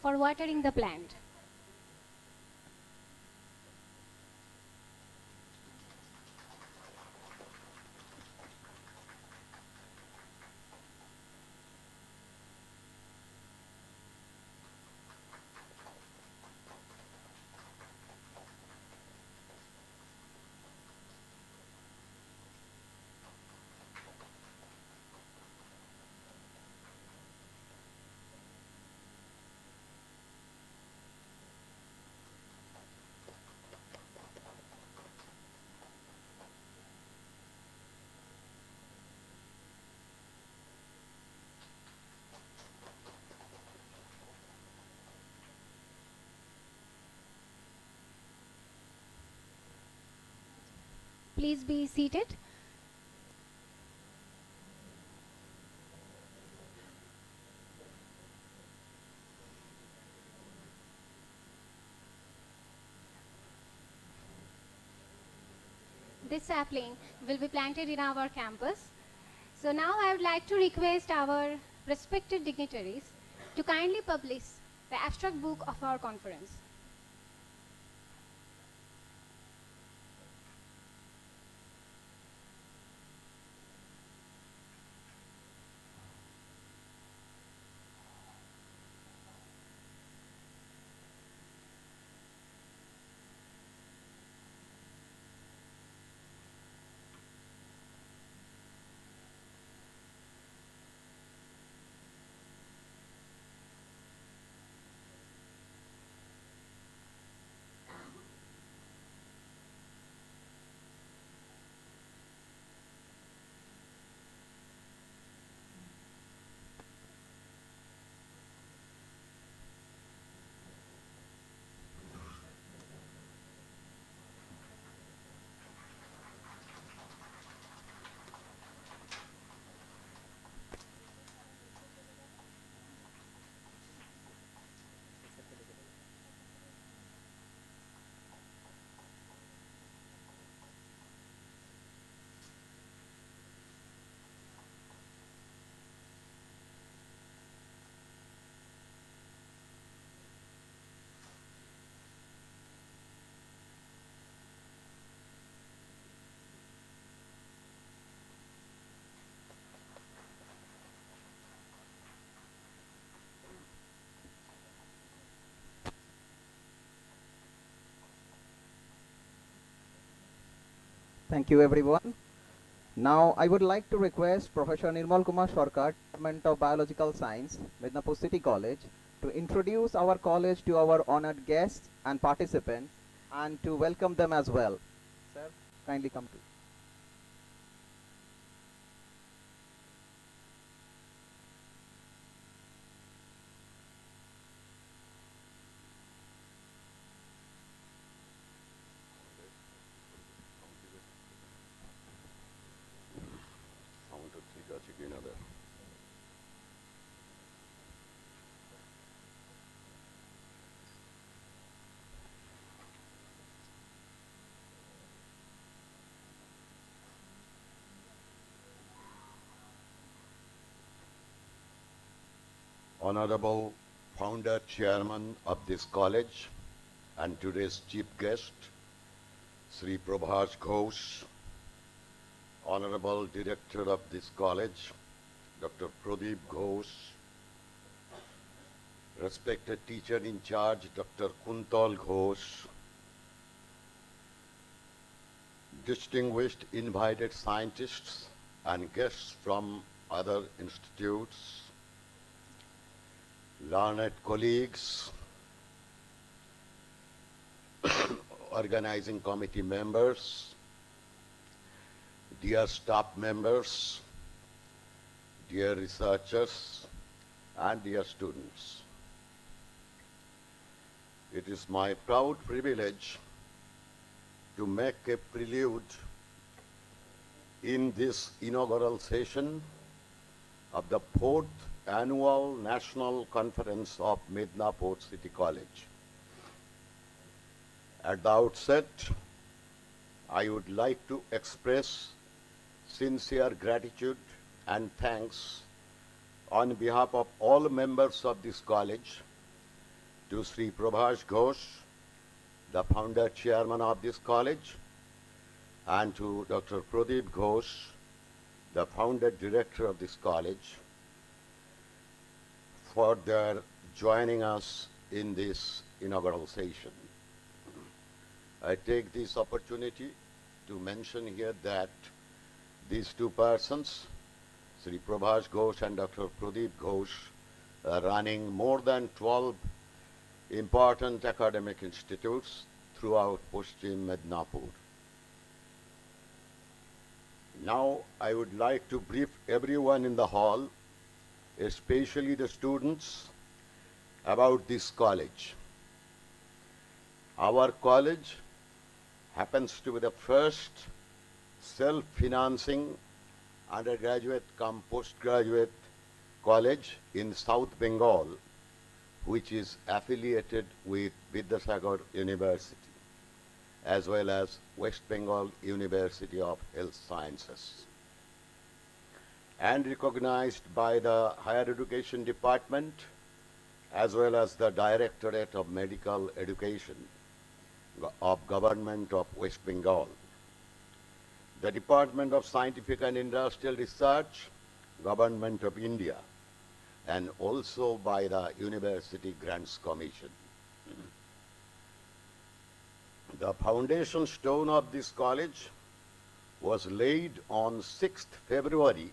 for watering the plant. Please be seated. This sapling will be planted in our campus. So now I would like to request our respected dignitaries to kindly publish the abstract book of our conference. Thank you, everyone. Now, I would like to request Professor Nirmal Kumar Sarkar, Department of Biological Science, Midnapore City College, to introduce our college to our honored guests and participants and to welcome them as well. Sir, kindly come to. Honorable founder chairman of this college and today's chief guest, Sri Prabhas Ghosh, honorable director of this college, Dr. Pradeep Ghosh, respected teacher in charge, Dr. Kuntal Ghosh, distinguished invited scientists and guests from other institutes, learned colleagues, organizing committee members, dear staff members, dear researchers, and dear students. It is my proud privilege to make a prelude in this inaugural session of the 4th Annual National Conference of Midnapore City College. At the outset, I would like to express sincere gratitude and thanks on behalf of all members of this college to Sri Prabhash Ghosh, the founder chairman of this college, and to Dr. Pradeep Ghosh, the founder director of this college, for their joining us in this inaugural session. I take this opportunity to mention here that these two persons, Sri Prabhash Ghosh and Dr. Pradeep Ghosh, are running more than 12 important academic institutes throughout Paschim Medinapur. Now I would like to brief everyone in the hall, especially the students, about this college. Our college happens to be the first self-financing undergraduate cum postgraduate college in South Bengal, which is affiliated with Vidyasagar University, as well as West Bengal University of Health Sciences, and recognized by the Higher Education Department, as well as the Directorate of Medical Education of Government of West Bengal, the Department of Scientific and Industrial Research, Government of India, and also by the University Grants Commission. The foundation stone of this college was laid on 6th February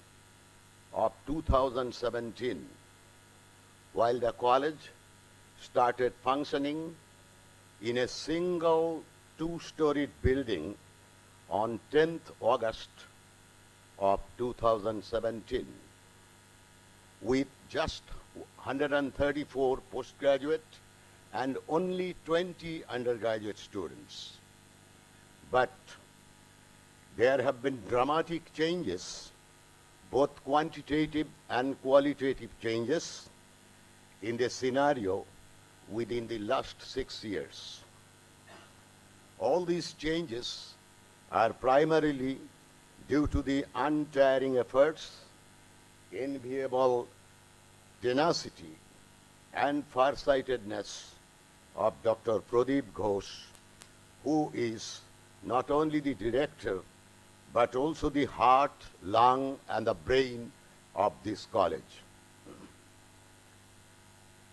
of 2017, while the college started functioning in a single two-storied building on 10th August of 2017, with just 134 postgraduate and only 20 undergraduate students. But there have been dramatic changes, both quantitative and qualitative changes, in the scenario within the last 6 years. All these changes are primarily due to the untiring efforts, enviable tenacity, and farsightedness of Dr. Pradeep Ghosh, who is not only the director, but also the heart, lung, and the brain of this college.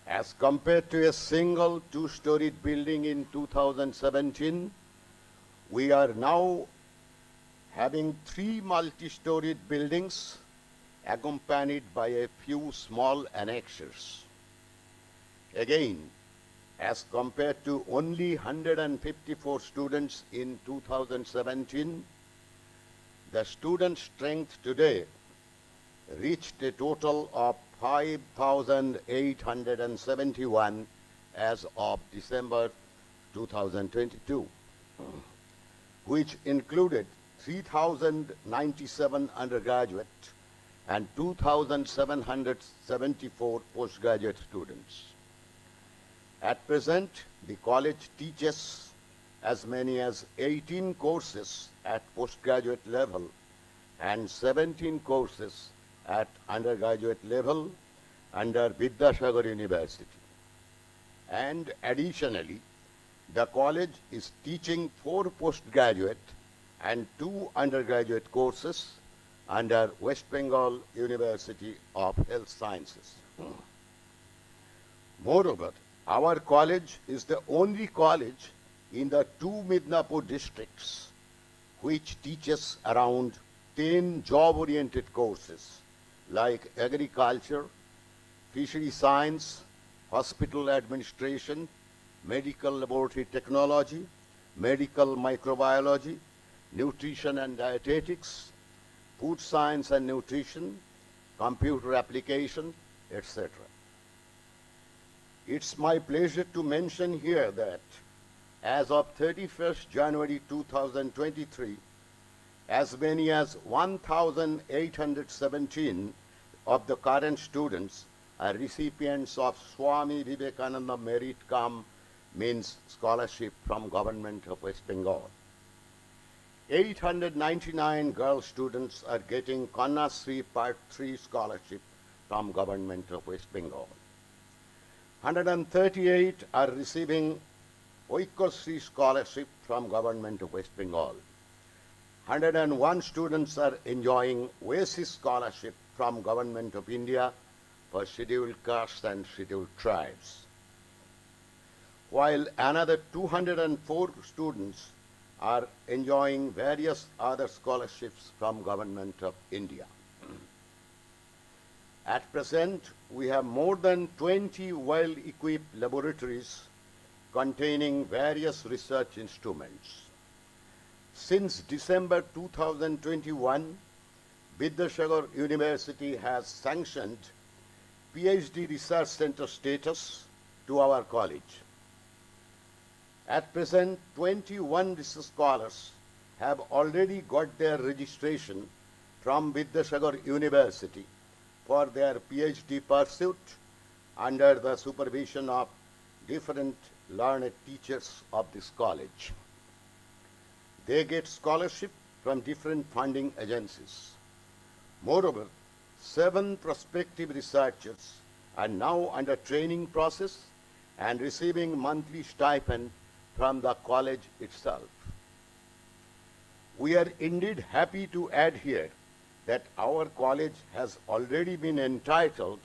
As compared to a single two-storied building in 2017, we are now having 3 multi-storied buildings accompanied by a few small annexures. Again, as compared to only 154 students in 2017, the student strength today reached a total of 5,871 as of December 2022, which included 3,097 undergraduate and 2,774 postgraduate students. At present, the college teaches as many as 18 courses at postgraduate level and 17 courses at undergraduate level under Vidyasagar University. And additionally, the college is teaching 4 postgraduate and 2 undergraduate courses under West Bengal University of Health Sciences. Moreover, our college is the only college in the 2 Midnapore districts which teaches around 10 job-oriented courses like agriculture, fishery science, hospital administration, medical laboratory technology, medical microbiology, nutrition and dietetics, food science and nutrition, computer application, etc. It's my pleasure to mention here that as of 31st January 2023, as many as 1,817 of the current students are recipients of Swami Vivekananda Merit Cum means scholarship from Government of West Bengal. 899 girl students are getting Kannasri Part 3 scholarship from Government of West Bengal. 138 are receiving Oikosri scholarship from Government of West Bengal. 101 students are enjoying Oasis scholarship from Government of India for scheduled castes and scheduled tribes, while another 204 students are enjoying various other scholarships from Government of India. At present, we have more than 20 well-equipped laboratories containing various research instruments. Since December 2021, Vidyasagar University has sanctioned PhD Research Center status to our college. At present, 21 research scholars have already got their registration from Vidyasagar University for their PhD pursuit under the supervision of different learned teachers of this college. They get scholarship from different funding agencies. Moreover, 7 prospective researchers are now under training process and receiving monthly stipend from the college itself. We are indeed happy to add here that our college has already been entitled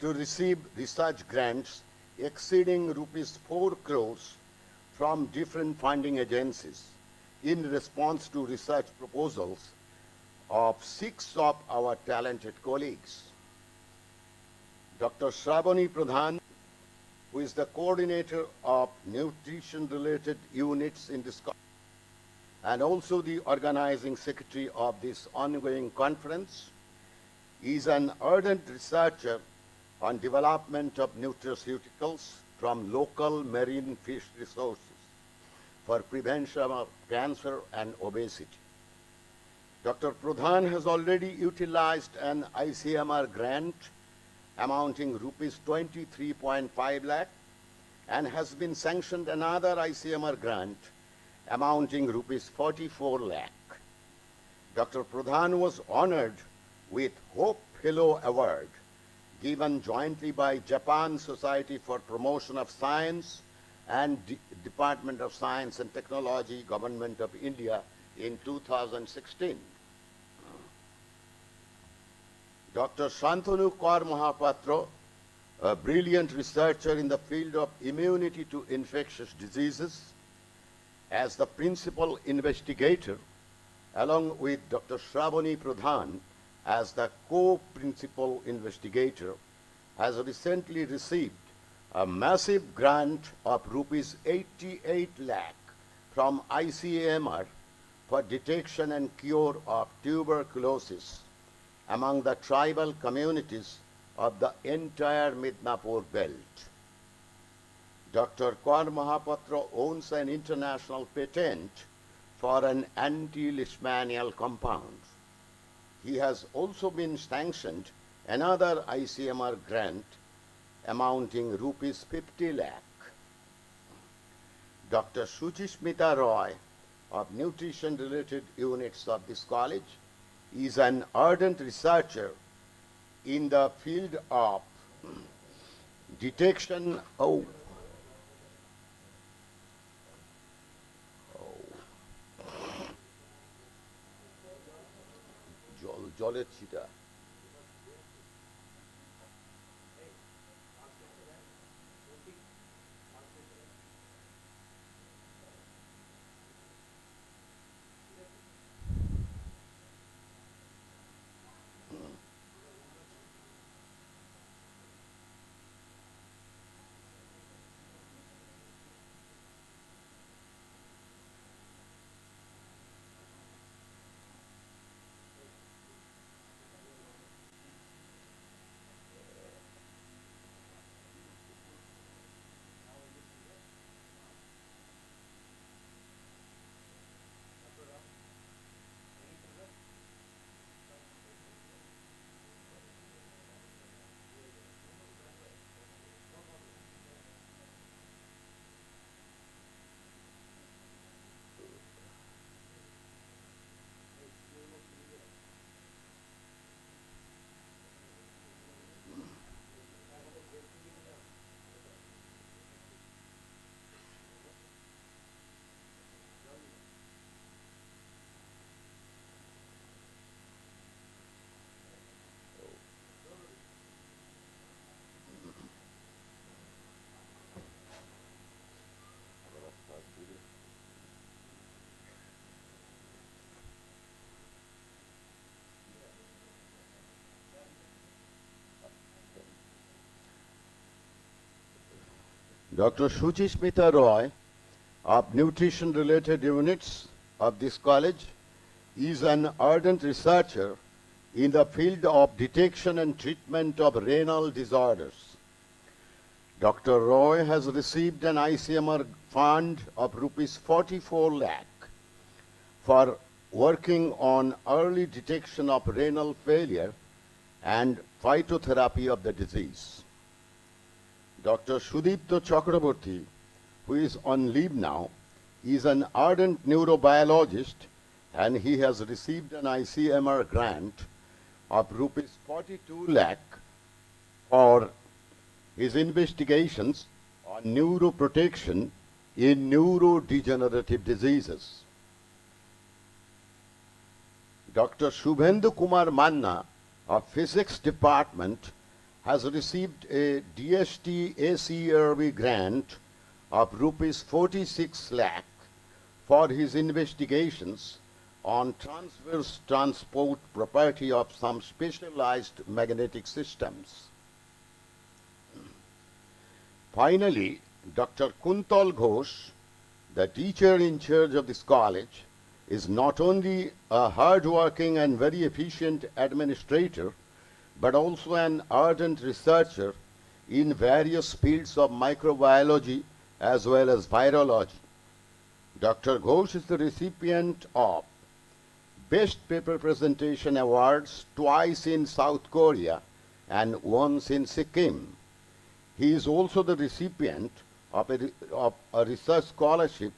to receive research grants exceeding rupees 4 crores from different funding agencies in response to research proposals of 6 of our talented colleagues. Dr. Shravani Pradhan, who is the coordinator of nutrition-related units in this college, and also the organizing secretary of this ongoing conference, is an ardent researcher on development of nutraceuticals from local marine fish resources for prevention of cancer and obesity. Dr. Pradhan has already utilized an ICMR grant amounting rupees 23.5 lakh and has been sanctioned another ICMR grant amounting rupees 44 lakh. Dr. Pradhan was honored with Hope Fellow Award given jointly by Japan Society for Promotion of Science and Department of Science and Technology, Government of India in 2016. Dr. Shantanu Kaur Mahapatra, a brilliant researcher in the field of immunity to infectious diseases, as the principal investigator, along with Dr. Shravani Pradhan as the co-principal investigator, has recently received a massive grant of rupees 88 lakh from ICMR for detection and cure of tuberculosis among the tribal communities of the entire Midnapore belt. Dr. Kaur Mahapatra owns an international patent for an anti-leishmanial compound. He has also been sanctioned another ICMR grant amounting rupees 50 lakh. Dr. Suchishmita Roy of nutrition-related units of this college is an ardent researcher in the field of detection of জলের ছিটা Dr. Shuchishmita Roy of nutrition-related units of this college is an ardent researcher in the field of detection and treatment of renal disorders. Dr. Roy has received an ICMR fund of rupees 44 lakh for working on early detection of renal failure and phytotherapy of the disease. Dr. Sudipto Chakraborty, who is on leave now, is an ardent neurobiologist, and he has received an ICMR grant of rupees 42 lakh for his investigations on neuroprotection in neurodegenerative diseases. Dr. Shubhendu Kumar Manna of Physics Department has received a DST ACRV grant of rupees 46 lakh for his investigations on transverse transport property of some specialized magnetic systems. Finally, Dr. Kuntal Ghosh, the teacher in charge of this college, is not only a hard-working and very efficient administrator, but also an ardent researcher in various fields of microbiology as well as virology. Dr. Ghosh is the recipient of Best Paper Presentation Awards twice in South Korea and once in Sikkim. He is also the recipient of a research scholarship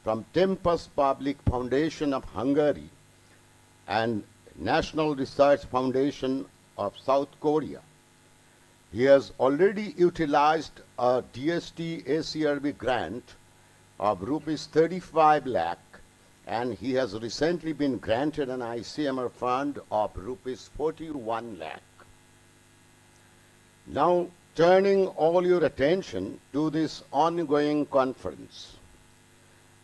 from Tempus Public Foundation of Hungary and National Research Foundation of South Korea. He has already utilized a DST ACRB grant of rupees 35 lakh, and he has recently been granted an ICMR fund of rupees 41 lakh. Now, turning all your attention to this ongoing conference.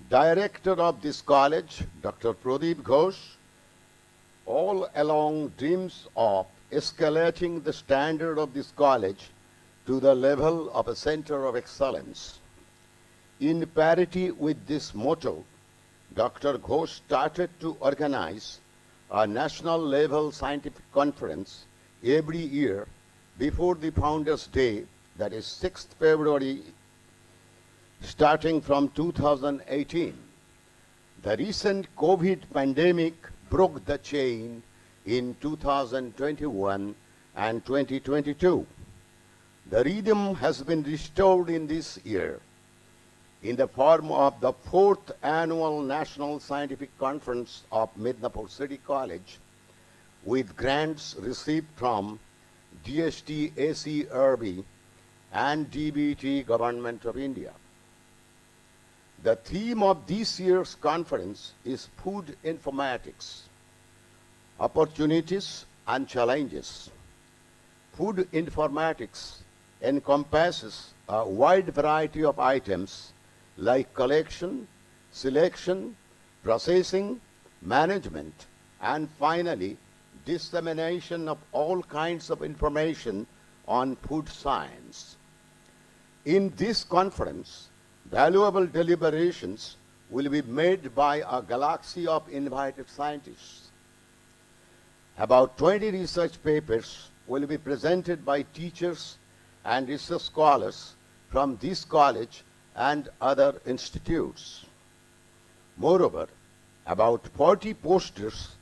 Director of this college, Dr. Pradeep Ghosh, all along dreams of escalating the standard of this college to the level of a center of excellence. In parity with this motto, Dr. Ghosh started to organize a national level scientific conference every year before the Founders' Day, that is 6th February, starting from 2018. The recent COVID pandemic broke the chain in 2021 and 2022. The rhythm has been restored in this year in the form of the 4th Annual National Scientific Conference of Midnapore City College, with grants received from DST ACRB and DBT Government of India. The theme of this year's conference is Food Informatics, Opportunities and Challenges. Food informatics encompasses a wide variety of items like collection, selection, processing, management, and finally, dissemination of all kinds of information on food science. In this conference, valuable deliberations will be made by a galaxy of invited scientists. About 20 research papers will be presented by teachers and research scholars from this college and other institutes. Moreover, about 40 posters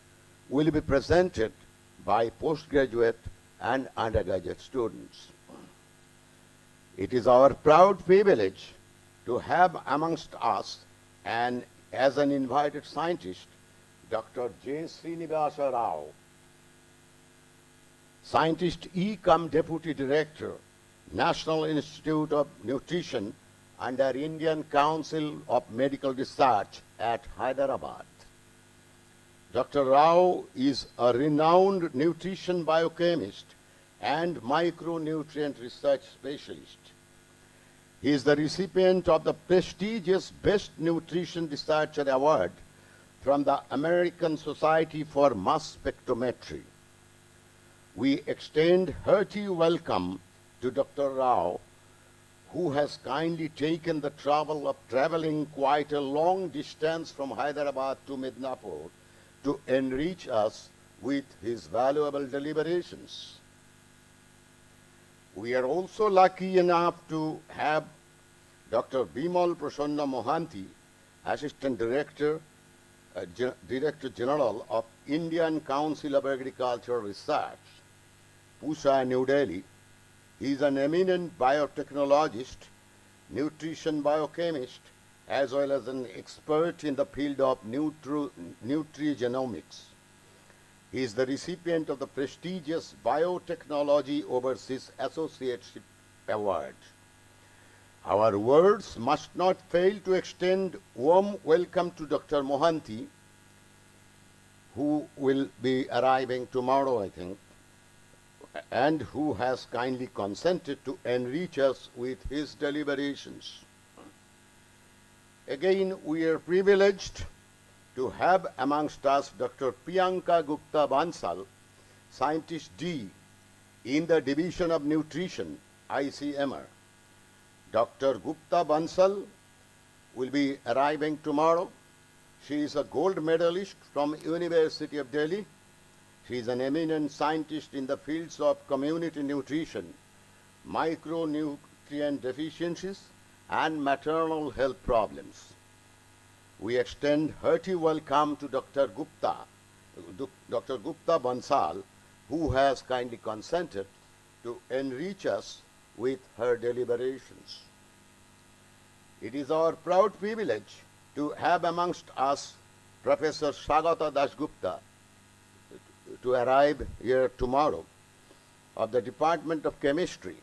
will be presented by postgraduate and undergraduate students. It is our proud privilege to have amongst us, and as an invited scientist, Dr. J. Srinivasa Rao, Scientist E. Deputy Director, National Institute of Nutrition under Indian Council of Medical Research at Hyderabad. Dr. Rao is a renowned nutrition biochemist and micronutrient research specialist. He is the recipient of the prestigious Best Nutrition Researcher Award from the American Society for Mass Spectrometry. We extend hearty welcome to Dr. Rao, who has kindly taken the trouble of traveling quite a long distance from Hyderabad to Midnapore to enrich us with his valuable deliberations. We are also lucky enough to have Dr. Bimal Prasanna Mohanty, Assistant Director, Director General of Indian Council of Agricultural Research, Pusa, New Delhi. He is an eminent biotechnologist, nutrition biochemist, as well as an expert in the field of nutrigenomics. He is the recipient of the prestigious Biotechnology Overseas Associateship Award. Our words must not fail to extend warm welcome to Dr. Mohanty, who will be arriving tomorrow, I think, and who has kindly consented to enrich us with his deliberations. Again, we are privileged to have amongst us Dr. Priyanka Gupta Bansal, Scientist D in the Division of Nutrition, ICMR. Dr. Gupta Bansal will be arriving tomorrow. She is a gold medalist from University of Delhi. She is an eminent scientist in the fields of community nutrition, micronutrient deficiencies, and maternal health problems. We extend hearty welcome to Dr. Gupta Bansal, who has kindly consented to enrich us with her deliberations. It is our proud privilege to have amongst us Professor Swagata Dasgupta to arrive here tomorrow, of the Department of Chemistry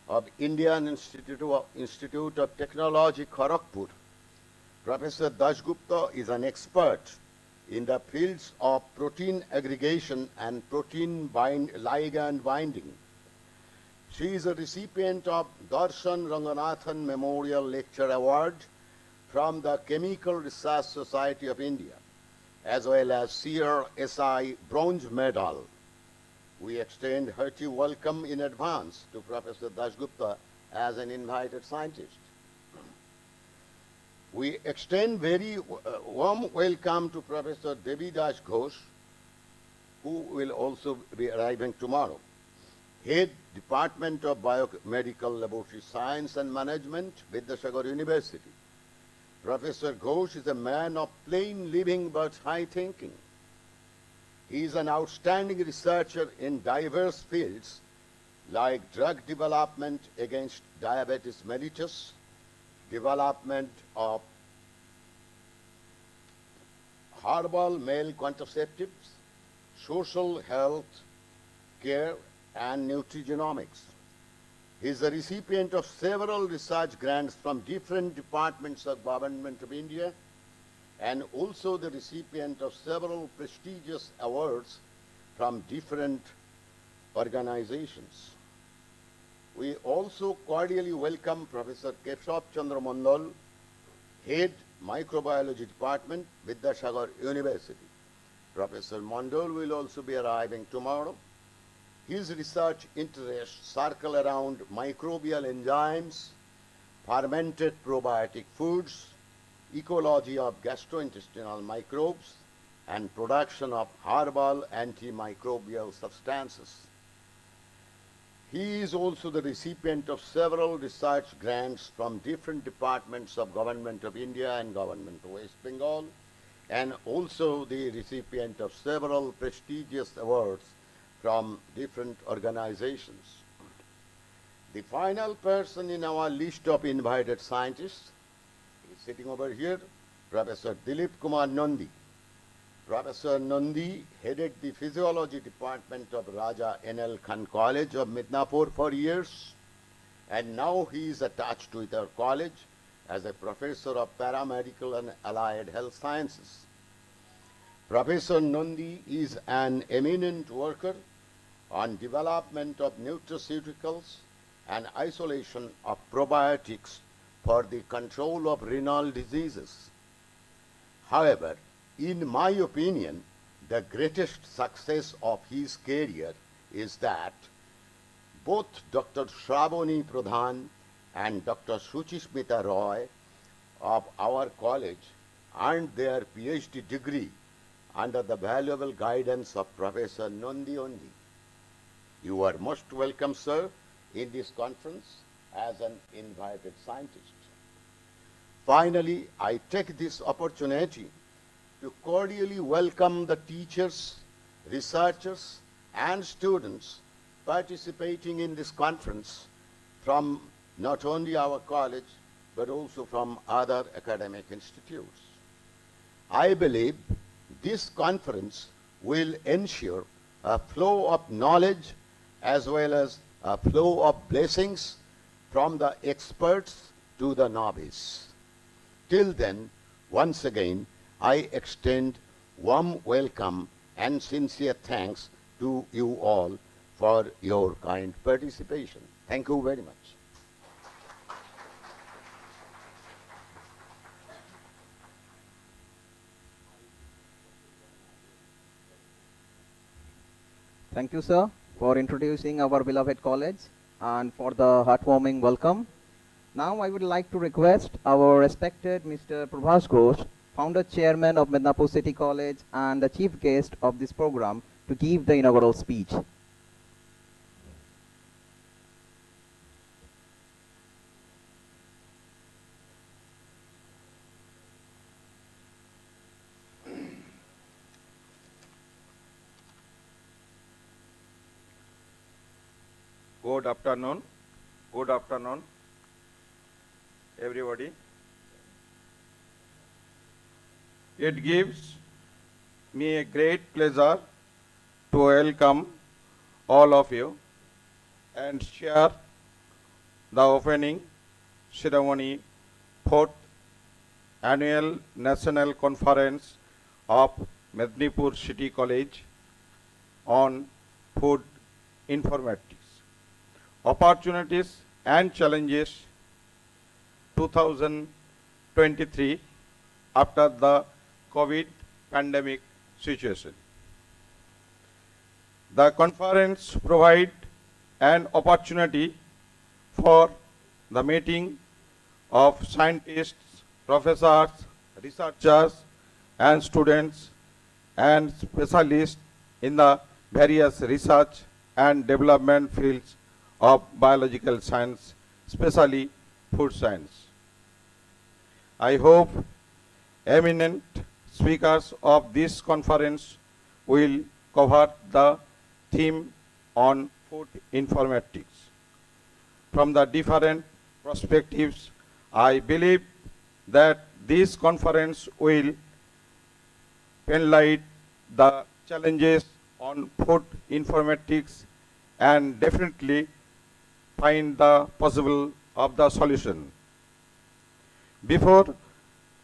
of Indian Institute of Technology, Kharagpur. Professor Dasgupta is an expert in the fields of protein aggregation and protein ligand binding. She is a recipient of Darshan Ranganathan Memorial Lecture Award from the Chemical Research Society of India, as well as CRSI Bronze Medal. We extend hearty welcome in advance to Professor Dasgupta as an invited scientist. We extend very warm welcome to Professor Devi Das Ghosh, who will also be arriving tomorrow. Head Department of Biomedical Laboratory Science and Management, Vidyasagar University. Professor Ghosh is a man of plain living but high thinking. He is an outstanding researcher in diverse fields like drug development against diabetes mellitus, development of herbal male contraceptives, social health care, and nutrigenomics. He is the recipient of several research grants from different departments of Government of India, and also the recipient of several prestigious awards from different organizations. We also cordially welcome Professor Keshav Chandra Mandal, Head Microbiology Department, Vidyasagar University. Professor Mandal will also be arriving tomorrow. His research interests circle around microbial enzymes, fermented probiotic foods, ecology of gastrointestinal microbes, and production of herbal antimicrobial substances. He is also the recipient of several research grants from different departments of Government of India and Government of West Bengal, and also the recipient of several prestigious awards from different organizations. The final person in our list of invited scientists is sitting over here, Professor Dilip Kumar Nandi. Professor Nandi headed the Physiology Department of Raja N.L. Khan College of Midnapore for years, and now he is attached with our college as a professor of paramedical and allied health sciences. Professor Nandi is an eminent worker on development of nutraceuticals and isolation of probiotics for the control of renal diseases. However, in my opinion, the greatest success of his career is that both Dr. Shravani Pradhan and Dr. Suchishmita Roy of our college earned their PhD degree under the valuable guidance of Professor Nondi Ondi. You are most welcome, sir, in this conference as an invited scientist. Finally, I take this opportunity to cordially welcome the teachers, researchers, and students participating in this conference from not only our college, but also from other academic institutes. I believe this conference will ensure a flow of knowledge as well as a flow of blessings from the experts to the novice. Till then, once again, I extend warm welcome and sincere thanks to you all for your kind participation. Thank you very much. Thank you, sir, for introducing our beloved college and for the heartwarming welcome. Now I would like to request our respected Mr. Prabhas Ghosh, founder chairman of Midnapore City College and the chief guest of this program, to give the inaugural speech. Good afternoon, everybody. It gives me a great pleasure to welcome all of you and share the opening ceremony 4th Annual National Conference of Medinipur City College on Food Informatics. Opportunities and challenges 2023 after the COVID pandemic situation. The conference provides an opportunity for the meeting of scientists, professors, researchers, and students and specialists in the various research and development fields of biological science, especially food science. I hope eminent speakers of this conference will cover the theme on food informatics. From the different perspectives, I believe that this conference will enlighten the challenges on food informatics and definitely find the possible of the solution. Before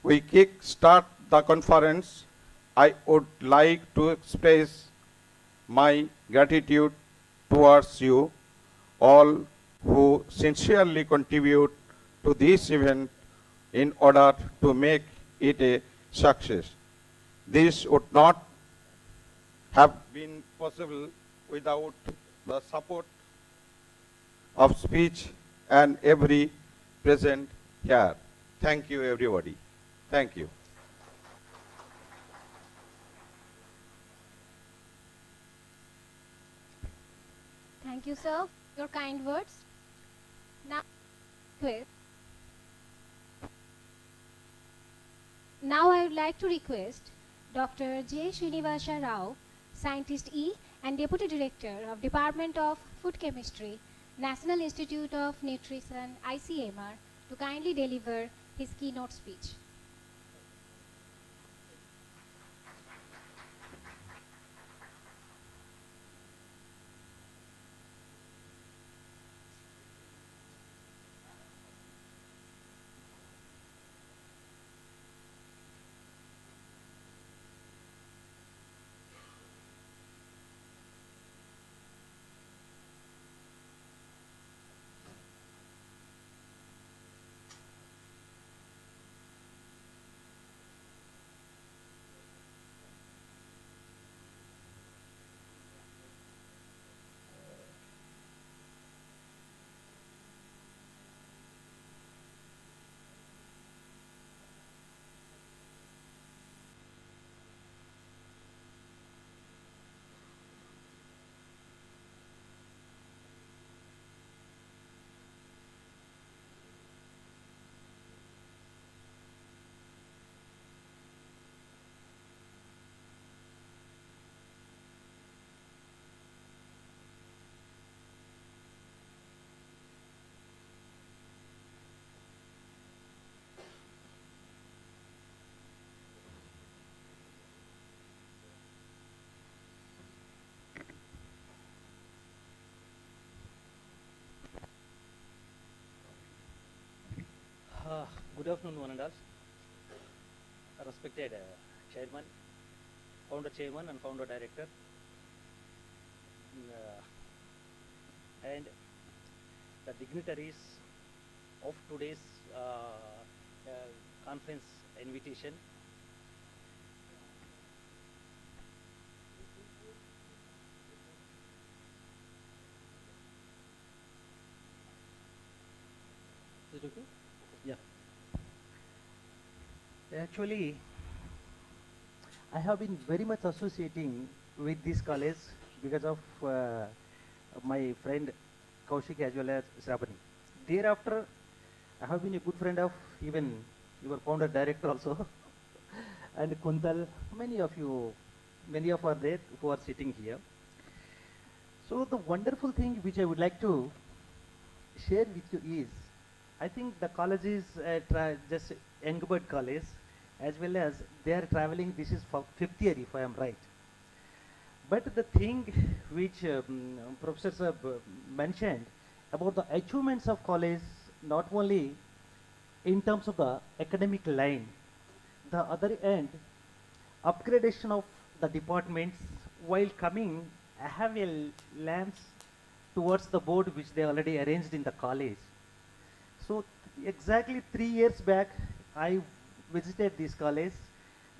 we kick-start the conference, I would like to express my gratitude towards you all who sincerely contribute to this event in order to make it a success. This would not have been possible without the support of speech and every present here. Thank you, everybody. Thank you. Thank you, sir, for your kind words. Now I would like to request Dr. J. Srinivasa Rao, Scientist E and Deputy Director of Department of Food Chemistry, National Institute of Nutrition, ICMR, to kindly deliver his keynote speech. Good afternoon, one and all. Respected chairman, founder chairman and founder director, and the dignitaries of today's conference invitation. Is it okay? Yeah. Actually, I have been very much associating with this college because of my friend Kaushik as well as Srabani. Thereafter, I have been a good friend of even your founder director also, and Kuntal, many of are there who are sitting here. So the wonderful thing which I would like to share with you is, I think the college is just young bird college, as well as they are traveling, this is for 5th year if I am right. But the thing which Professor Sir mentioned about the achievements of college, not only in terms of the academic line, the other end, upgradation of the departments while coming, I have a glance towards the board which they already arranged in the college. So exactly 3 years back, I visited this college.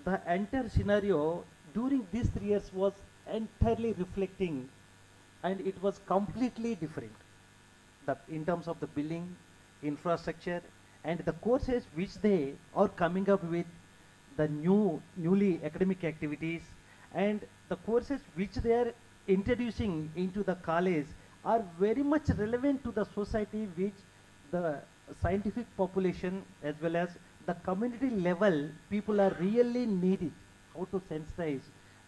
The entire scenario during these 3 years was entirely reflecting, and it was completely different. In terms of the building, infrastructure, and the courses which they are coming up with, the newly academic activities, and the courses which they are introducing into the college are very much relevant to the society which the scientific population as well as the community level people are really needing how to sensitize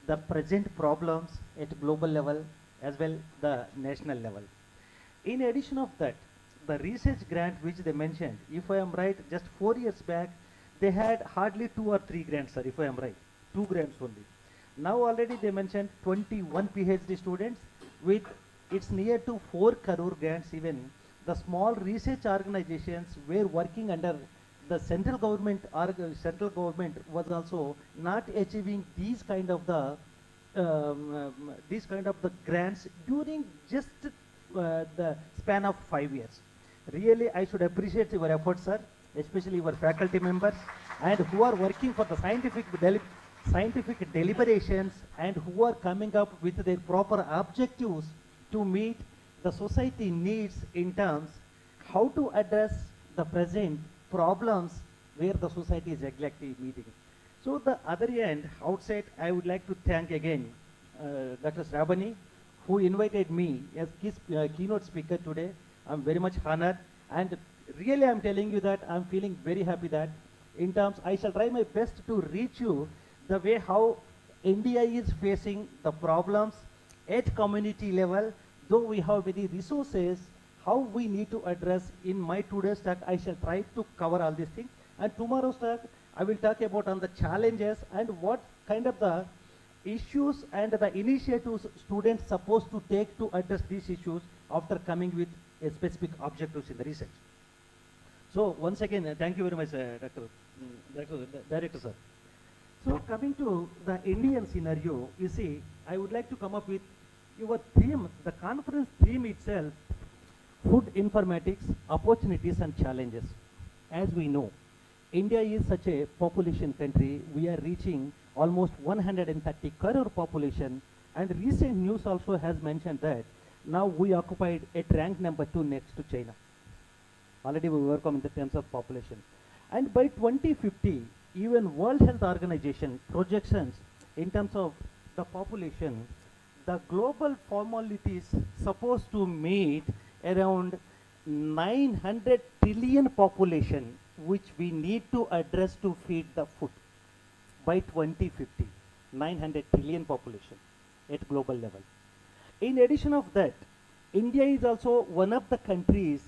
the present problems at global level as well the national level. In addition of that, the research grant which they mentioned, if I am right, just 4 years back, they had hardly 2 or 3 grants, sir, if I am right, 2 grants only. Now already they mentioned 21 PhD students with it's near to 4 crore grants even. The small research organizations were working under the central government was also not achieving these kind of the grants during just the span of 5 years. Really, I should appreciate your efforts, sir, especially your faculty members and who are working for the scientific deliberations and who are coming up with their proper objectives to meet the society needs in terms how to address the present problems where the society is exactly meeting. So the other end, outside, I would like to thank again Dr. Srabani, who invited me as keynote speaker today. I'm very much honored, and really I'm telling you that I'm feeling very happy that in terms, I shall try my best to reach you the way how India is facing the problems at community level, though we have many resources, how we need to address. In my today's talk, I shall try to cover all these things. And tomorrow's talk, I will talk about on the challenges and what kind of the issues and the initiatives students supposed to take to address these issues after coming with a specific objectives in the research. So once again, thank you very much, Director sir. So coming to the Indian scenario, you see, I would like to come up with your theme, the conference theme itself, food informatics, opportunities and challenges. As we know, India is such a population country. We are reaching almost 130 crore population, and recent news also has mentioned that now we occupied at rank number 2 next to China. Already we work on the terms of population. And by 2050, even World Health Organization projections in terms of the population, the global formalities supposed to meet around 900 trillion population, which we need to address to feed the food by 2050. 900 trillion population at global level. In addition of that, India is also one of the countries,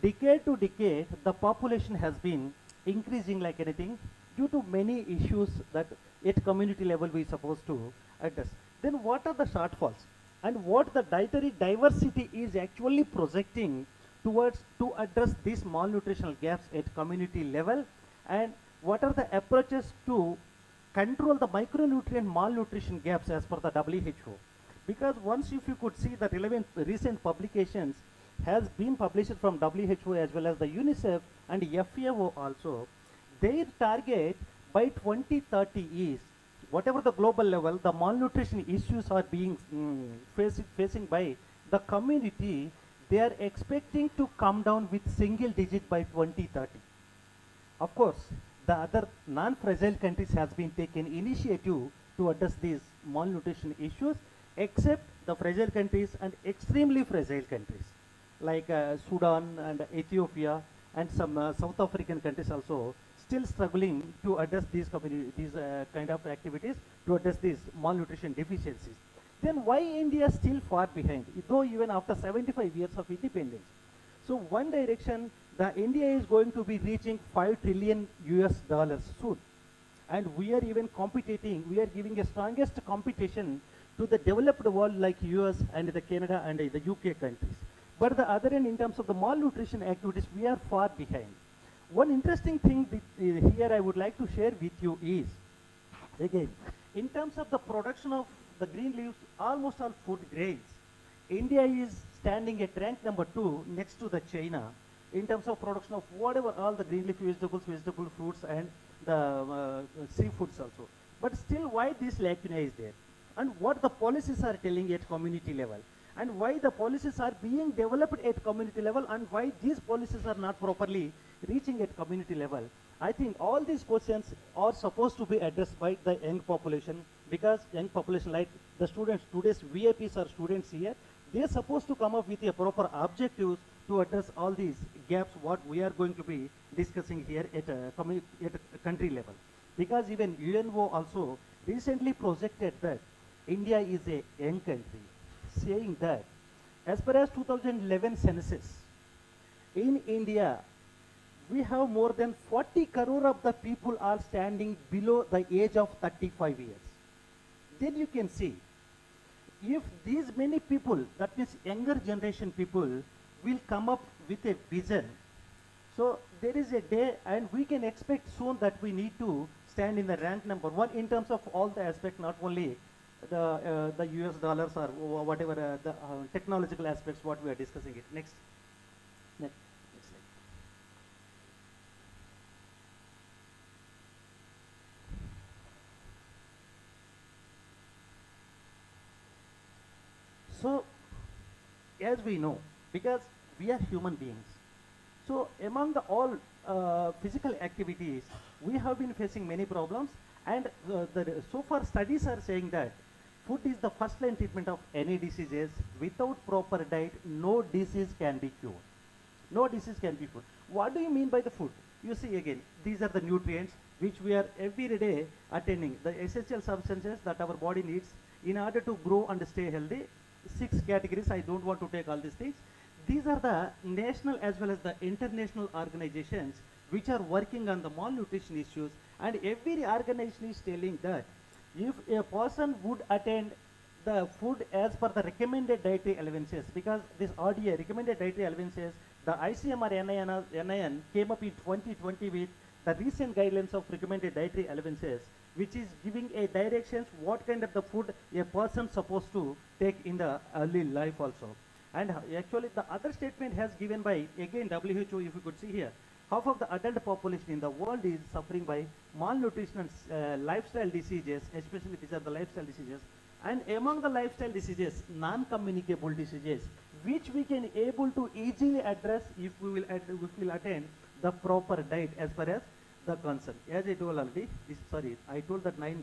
decade to decade, the population has been increasing like anything due to many issues that at community level we are supposed to address. Then what are the shortfalls and what the dietary diversity is actually projecting towards to address these malnutritional gaps at community level, and what are the approaches to control the micronutrient malnutrition gaps as per the WHO? Because once if you could see the relevant recent publications has been published from WHO as well as the UNICEF and FAO also, their target by 2030 is whatever the global level, the malnutrition issues are being facing by the community, they are expecting to come down with single digit by 2030. Of course, the other non-fragile countries has been taken initiative to address these malnutrition issues, except the fragile countries and extremely fragile countries like Sudan and Ethiopia and some South African countries also still struggling to address these kind of activities to address these malnutrition deficiencies. Then why India still far behind, though even after 75 years of independence? So one direction, the India is going to be reaching $5 trillion soon. And we are even competing, we are giving a strongest competition to the developed world like US and the Canada and the UK countries. But the other end, in terms of the malnutrition activities, we are far behind. One interesting thing here I would like to share with you is, again, in terms of the production of the green leaves, almost all food grains, India is standing at rank number 2 next to the China in terms of production of whatever all the green leaf vegetables, vegetable fruits and the seafoods also. But still why this lacuna is there? And what the policies are telling at community level? And why the policies are being developed at community level and why these policies are not properly reaching at community level? I think all these questions are supposed to be addressed by the young population, because young population like the students, today's VIPs are students here, they are supposed to come up with a proper objectives to address all these gaps what we are going to be discussing here at a country level. Because even UNO also recently projected that India is a young country, saying that as per as 2011 census, in India, we have more than 40 crore of the people are standing below the age of 35 years. Then you can see, if these many people, that means younger generation people, will come up with a vision, so there is a day and we can expect soon that we need to stand in the rank number 1 in terms of all the aspects, not only the US dollars or whatever the technological aspects what we are discussing it. Next slide. So as we know, because we are human beings, so among the all physical activities, we have been facing many problems, and so far studies are saying that food is the first line treatment of any diseases. Without proper diet, no disease can be cured. No disease can be cured. What do you mean by the food? You see again, these are the nutrients which we are every day attending, the essential substances that our body needs in order to grow and stay healthy. 6 categories, I don't want to take all these things. These are the national as well as the international organizations which are working on the malnutrition issues, and every organization is telling that if a person would attend the food as per the recommended dietary allowances, because this RDA, recommended dietary allowances, the ICMR NIN came up in 2020 with the recent guidelines of recommended dietary allowances, which is giving a directions what kind of the food a person supposed to take in the early life also. And actually the other statement has given by, again, WHO, if you could see here, half of the adult population in the world is suffering by malnutrition and lifestyle diseases, especially these are the lifestyle diseases. And among the lifestyle diseases, non-communicable diseases, which we can able to easily address if we will attain the proper diet as far as the concern. As I told already, I told that 9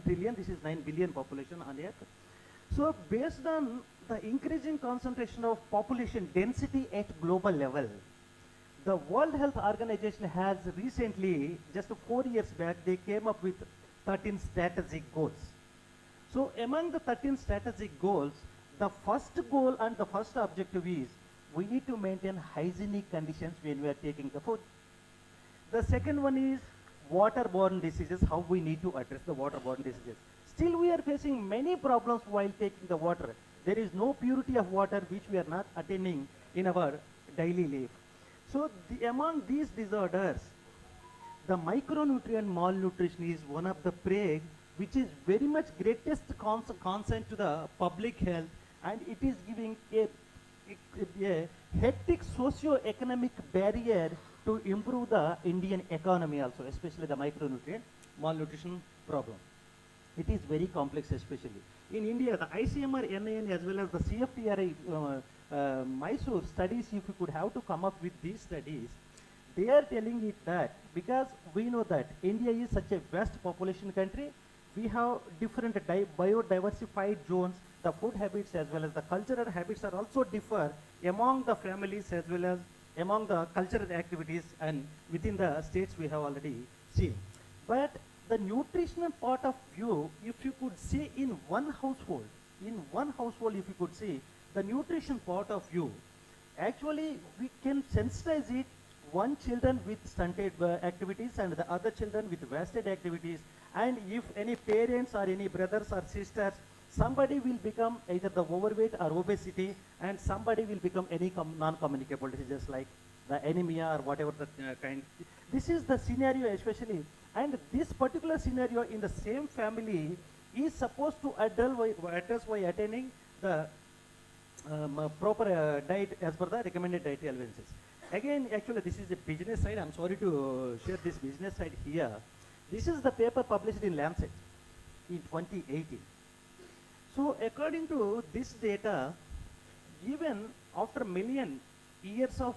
trillion, this is 9 billion population on earth. So based on the increasing concentration of population density at global level, the World Health Organization has recently, just 4 years back, they came up with 13 strategic goals. So among the 13 strategic goals, the first goal and the first objective is we need to maintain hygienic conditions when we are taking the food. The second one is waterborne diseases, how we need to address the waterborne diseases. Still we are facing many problems while taking the water. There is no purity of water which we are not attaining in our daily life. So among these disorders, the micronutrient malnutrition is one of the plague which is very much greatest concern to the public health, and it is giving a hectic socio-economic barrier to improve the Indian economy also, especially the micronutrient malnutrition problem. It is very complex, especially. In India, the ICMR, NIN as well as the CFTRI Mysore studies, if you could have to come up with these studies, they are telling it that because we know that India is such a vast population country, we have different biodiversified zones, the food habits as well as the cultural habits are also differ among the families as well as among the cultural activities, and within the states we have already seen. But the nutritional part of view, if you could see in one household, if you could see the nutrition part of view, actually we can sensitize it, one children with stunted activities and the other children with wasted activities, and if any parents or any brothers or sisters, somebody will become either the overweight or obesity, and somebody will become any non-communicable diseases like the anemia or whatever the kind. This is the scenario especially, and this particular scenario in the same family is supposed to address by attaining the proper diet as per the recommended dietary allowances. Again, actually this is a business side. I'm sorry to share this business side here. This is the paper published in Lancet in 2018. So according to this data, even after million years of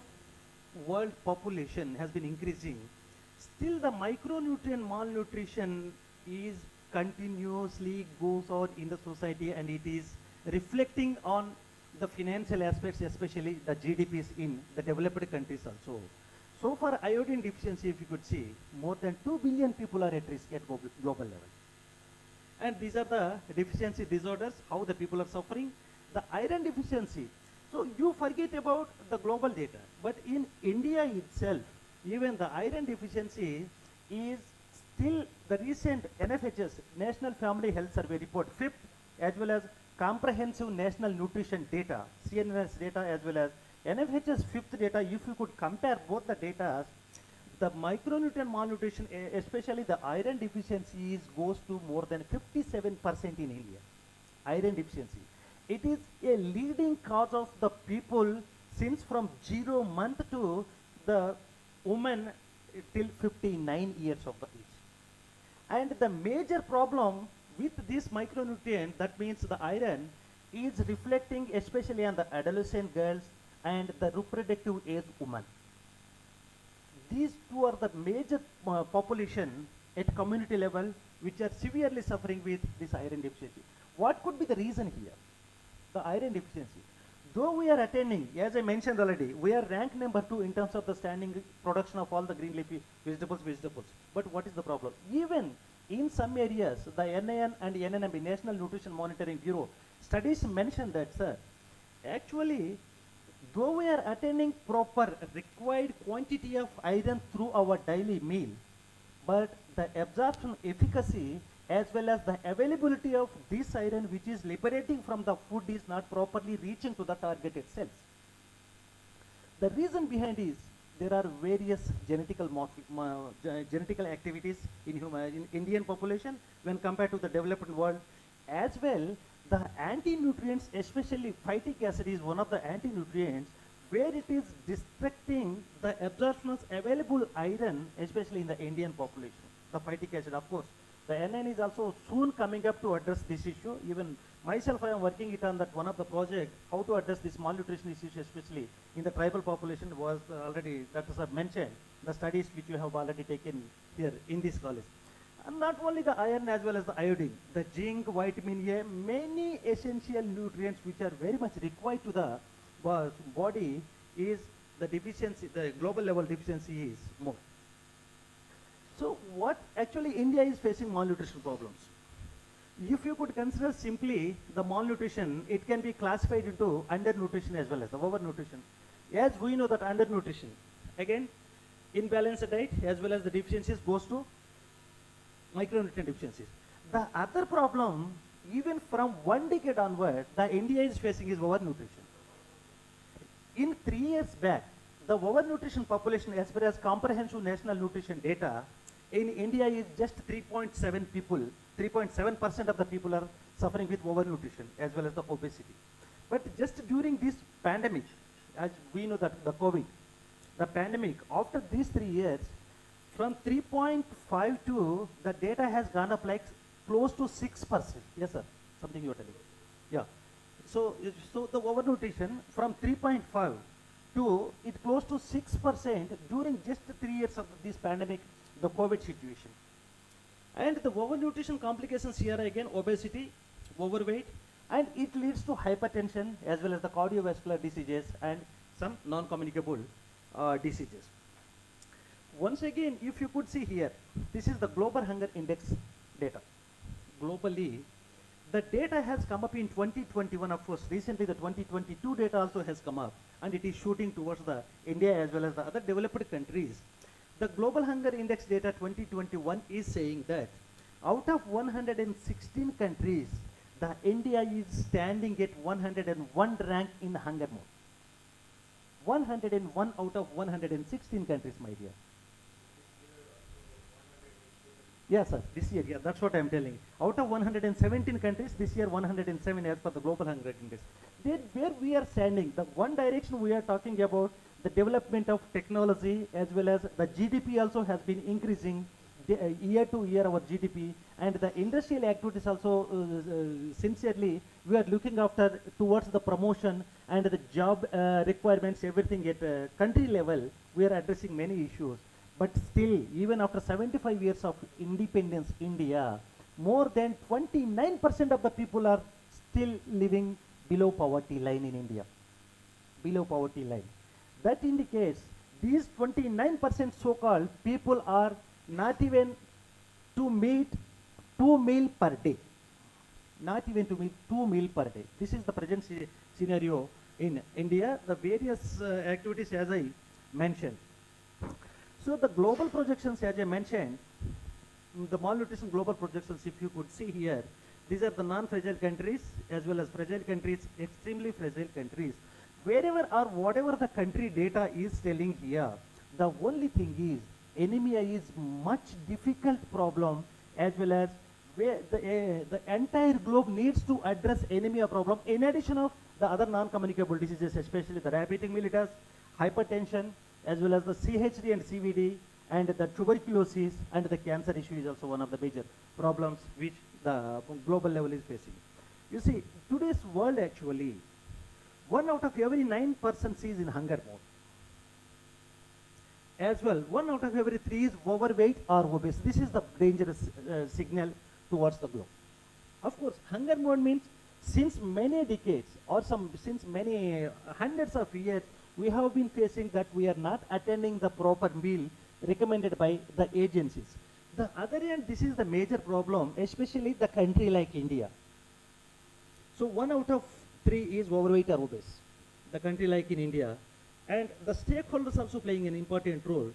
world population has been increasing, still the micronutrient malnutrition is continuously goes on in the society, and it is reflecting on the financial aspects, especially the GDPs in the developed countries also. So for iodine deficiency, if you could see, more than 2 billion people are at risk at global level. And these are the deficiency disorders, how the people are suffering. The iron deficiency, so you forget about the global data, but in India itself, even the iron deficiency is still the recent NFHS, National Family Health Survey report, 5th, as well as Comprehensive National Nutrition Data, CNNS data, as well as NFHS 5th data. If you could compare both the data, the micronutrient malnutrition, especially the iron deficiency, goes to more than 57% in India. Iron deficiency. It is a leading cause of the people since from 0 month to the woman till 59 years of the age. And the major problem with this micronutrient, that means the iron, is reflecting especially on the adolescent girls and the reproductive age women. These two are the major population at community level which are severely suffering with this iron deficiency. What could be the reason here? The iron deficiency. Though we are attaining, as I mentioned already, we are ranked number 2 in terms of the standing production of all the green leafy vegetables. But what is the problem? Even in some areas, the NIN and NNMB, National Nutrition Monitoring Bureau, studies mention that, sir, actually, though we are attaining proper required quantity of iron through our daily meal, but the absorption efficacy as well as the availability of this iron which is liberating from the food is not properly reaching to the targeted cells. The reason behind is there are various genetical activities in Indian population when compared to the developed world. As well, the anti-nutrients, especially phytic acid, is one of the anti-nutrients where it is restricting the absorption of available iron, especially in the Indian population. The phytic acid, of course. The NN is also soon coming up to address this issue. Even myself, I am working it on that one of the project, how to address this malnutrition issue, especially in the tribal population, was already, that was mentioned, the studies which you have already taken here in this college. And not only the iron as well as the iodine, the zinc, vitamin A, many essential nutrients which are very much required to the body, is the deficiency, the global level deficiency is more. So what actually India is facing malnutrition problems. If you could consider simply the malnutrition, it can be classified into undernutrition as well as the overnutrition. As we know that undernutrition, again, imbalanced diet as well as the deficiencies goes to micronutrient deficiencies. The other problem even from 1 decade onward, the India is facing is overnutrition. In 3 years back, the overnutrition population as per as comprehensive national nutrition data in India is just 3.7 people, 3.7% of the people are suffering with overnutrition as well as the obesity. But just during this pandemic, as we know that the COVID, the pandemic, after these 3 years, from 3.52, the data has gone up like close to 6%. Yes, sir, something you are telling. Yeah. So the overnutrition from 3.5 to it close to 6% during just 3 years of this pandemic, the COVID situation. And the overnutrition complications here are again obesity, overweight, and it leads to hypertension as well as the cardiovascular diseases and some non-communicable diseases. Once again, if you could see here, this is the Global Hunger Index data. Globally, the data has come up in 2021, of course. Recently, the 2022 data also has come up, and it is shooting towards the India as well as the other developed countries. The Global Hunger Index data 2021 is saying that out of 116 countries, the India is standing at 101 rank in hunger mode. 101 out of 116 countries, my dear. Yes, sir. This year, yeah, that's what I'm telling. Out of 117 countries, this year 107 as per the Global Hunger Index. Where we are standing, the one direction we are talking about, the development of technology as well as the GDP also has been increasing year to year, our GDP, and the industrial activities also sincerely we are looking after towards the promotion and the job requirements, everything at country level. We are addressing many issues. But still, even after 75 years of independence, India, more than 29% of the people are still living below poverty line in India. Below poverty line. That indicates these 29% so-called people are not even to meet 2 meals per day. Not even to meet 2 meals per day. This is the present scenario in India. The various activities as I mentioned. So the global projections, as I mentioned, the malnutrition global projections, if you could see here, these are the non-fragile countries as well as fragile countries, extremely fragile countries. Wherever or whatever the country data is telling here, the only thing is anemia is much difficult problem as well as where the entire globe needs to address anemia problem in addition of the other non-communicable diseases, especially the diabetic mellitus, hypertension, as well as the CHD and CVD, and the tuberculosis and the cancer issue is also one of the major problems which the global level is facing. You see, today's world actually, 1 out of every 9 persons is in hunger mode. As well, 1 out of every 3 is overweight or obese. This is the dangerous signal towards the globe. Of course, hunger mode means since many decades or since many hundreds of years, we have been facing that we are not attending the proper meal recommended by the agencies. The other end, this is the major problem, especially the country like India. So 1 out of 3 is overweight or obese, the country like in India. And the stakeholders also playing an important role.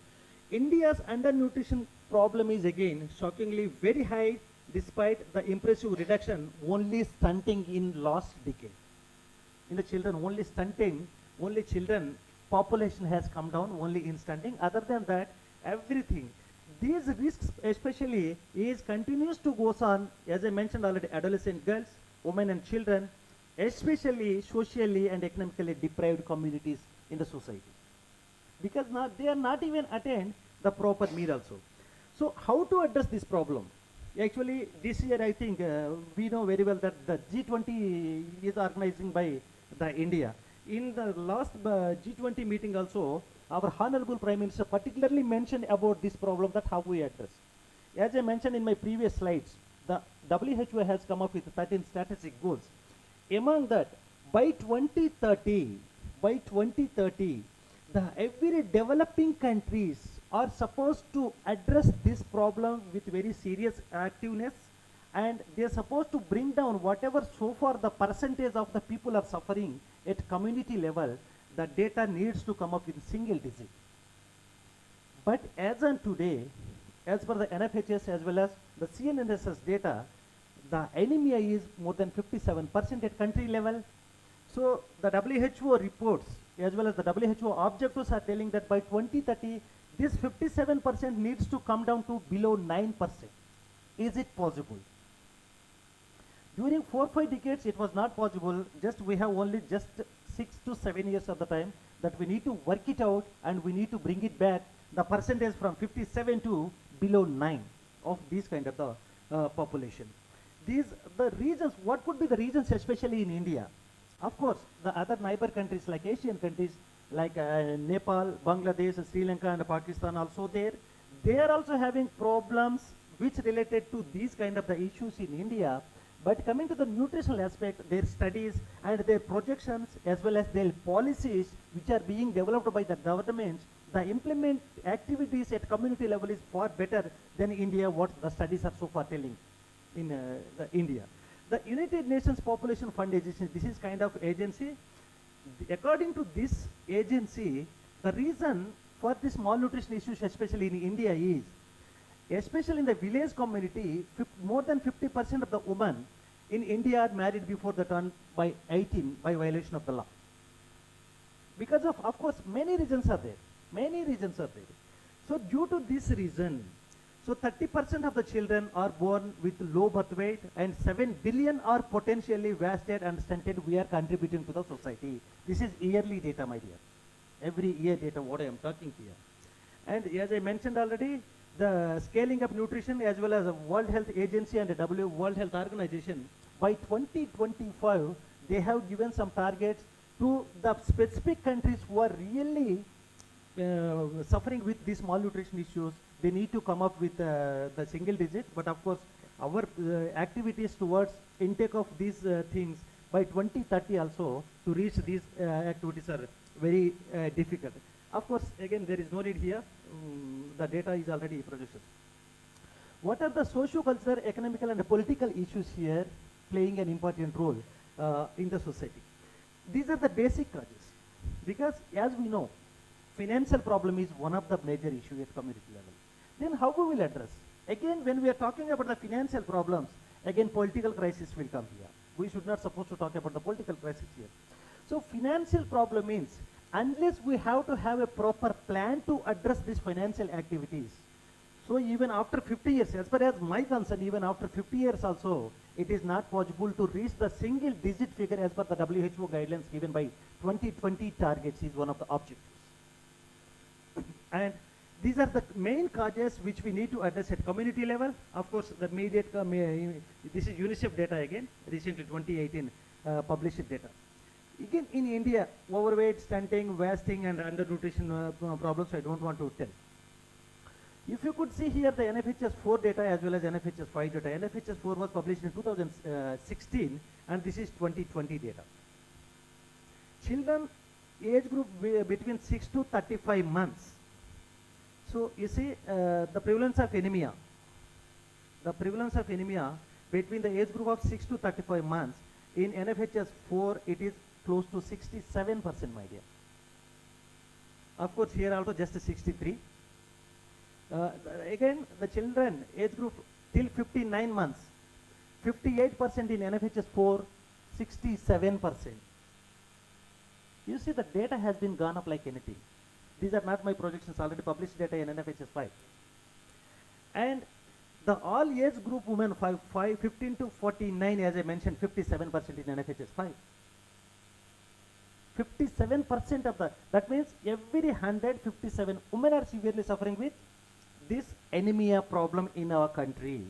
India's undernutrition problem is again shockingly very high despite the impressive reduction only stunting in last decade. In the children, only stunting, only children population has come down only in stunting. Other than that, everything. These risks especially is continues to goes on, as I mentioned already, adolescent girls, women and children, especially socially and economically deprived communities in the society. Because now they are not even attend the proper meal also. So how to address this problem? Actually, this year I think we know very well that the G20 is organizing by the India. In the last G20 meeting also, our Honorable Prime Minister particularly mentioned about this problem, that how we address. As I mentioned in my previous slides, the WHO has come up with 13 strategic goals. Among that, by 2030, the every developing countries are supposed to address this problem with very serious activeness, and they are supposed to bring down whatever so far the percentage of the people are suffering at community level. The data needs to come up with single digit. But as on today, as per the NFHS as well as the CNNSS data, The anemia is more than 57% at country level. So the WHO reports as well as the WHO objectives are telling that by 2030, this 57% needs to come down to below 9%. Is it possible? During 4-5 decades, it was not possible. We have only just 6 to 7 years of the time that we need to work it out and we need to bring it back, the percentage from 57 to below 9 of these kind of the population. The reasons, what could be the reasons, especially in India? Of course, the other neighbor countries like Asian countries like Nepal, Bangladesh, Sri Lanka and Pakistan also there. They are also having problems which related to these kind of the issues in India. But coming to the nutritional aspect, their studies and their projections as well as their policies which are being developed by the governments, the implement activities at community level is far better than India, what the studies are so far telling in India. The United Nations Population Fund Agency, this is kind of agency. According to this agency, the reason for this malnutrition issues, especially in India, is especially in the village community, more than 50% of the women in India are married before the turn by 18 by violation of the law. Because of course, many reasons are there. Many reasons are there. So due to this reason, so 30% of the children are born with low birth weight and 7 billion are potentially wasted and stunted. We are contributing to the society. This is yearly data, my dear. Every year data, what I am talking here. And as I mentioned already, the scaling of nutrition as well as the World Health Agency and the World Health Organization, by 2025, they have given some targets to the specific countries who are really suffering with these malnutrition issues. They need to come up with the single digit, but of course our activities towards intake of these things by 2030 also to reach these activities are very difficult. Of course, again, there is no need here. The data is already produced. What are the socio-cultural, economical and political issues here playing an important role in the society? These are the basic causes, because as we know, financial problem is one of the major issues at community level. Then how we will address? Again, when we are talking about the financial problems, again political crisis will come here. We should not supposed to talk about the political crisis here. So financial problem means unless we have to have a proper plan to address these financial activities. So even after 50 years, as far as my concern, even after 50 years also, it is not possible to reach the single digit figure as per the WHO guidelines given by 2020 targets is one of the objectives. And these are the main causes which we need to address at community level. Of course, the immediate, this is UNICEF data again, recently 2018 published data. Again, in India, overweight, stunting, wasting and undernutrition problems I don't want to tell. If you could see here the NFHS 4 data as well as NFHS 5 data. NFHS 4 was published in 2016 and this is 2020 data. Children age group between 6 to 35 months. So you see the prevalence of anemia. The prevalence of anemia between the age group of 6 to 35 months in NFHS 4 it is close to 67%, my dear. Of course, here also just 63. Again, the children age group till 59 months, 58% in NFHS 4, 67%. You see the data has been gone up like anything. These are not my projections, already published data in NFHS 5. And the all age group women 15 to 49, as I mentioned, 57% in NFHS 5. 57% of that means every 157 women are severely suffering with this anemia problem in our country.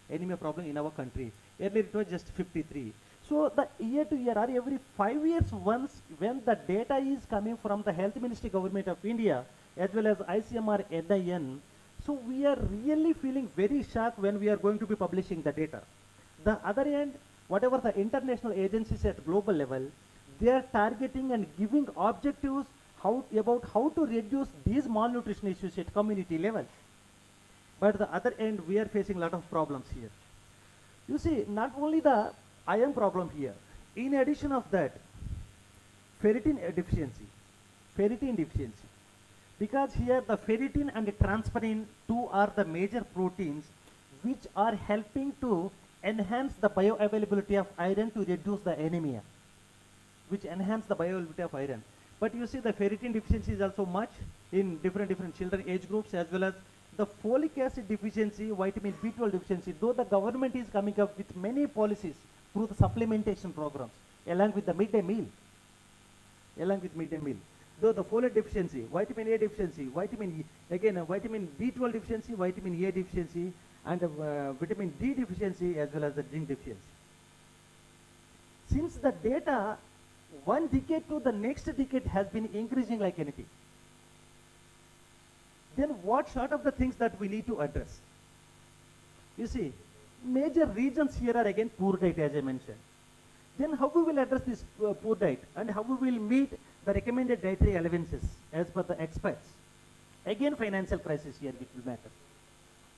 Anemia problem in our country. Earlier it was just 53. So the year to year or every 5 years once when the data is coming from the Health Ministry Government of India as well as ICMR NIN, so we are really feeling very shocked when we are going to be publishing the data. The other end, whatever the international agencies at global level, they are targeting and giving objectives about how to reduce these malnutrition issues at community level. But the other end, we are facing a lot of problems here. You see, not only the iron problem here, in addition of that, ferritin deficiency, because here the ferritin and the transferrin, two are the major proteins which are helping to enhance the bioavailability of iron to reduce the anemia, which enhance the bioavailability of iron. But you see the ferritin deficiency is also much in different children age groups, as well as the folic acid deficiency, vitamin B12 deficiency, though the government is coming up with many policies through the supplementation programs, along with the midday meal, though the folate deficiency, vitamin A deficiency, vitamin B12 deficiency, vitamin A deficiency, and vitamin D deficiency, as well as the zinc deficiency. Since the data, one decade to the next decade has been increasing like anything, then what sort of the things that we need to address? You see, major reasons here are again poor diet, as I mentioned. Then how we will address this poor diet, and how we will meet the recommended dietary allowances as per the experts? Again, financial crisis here which will matter.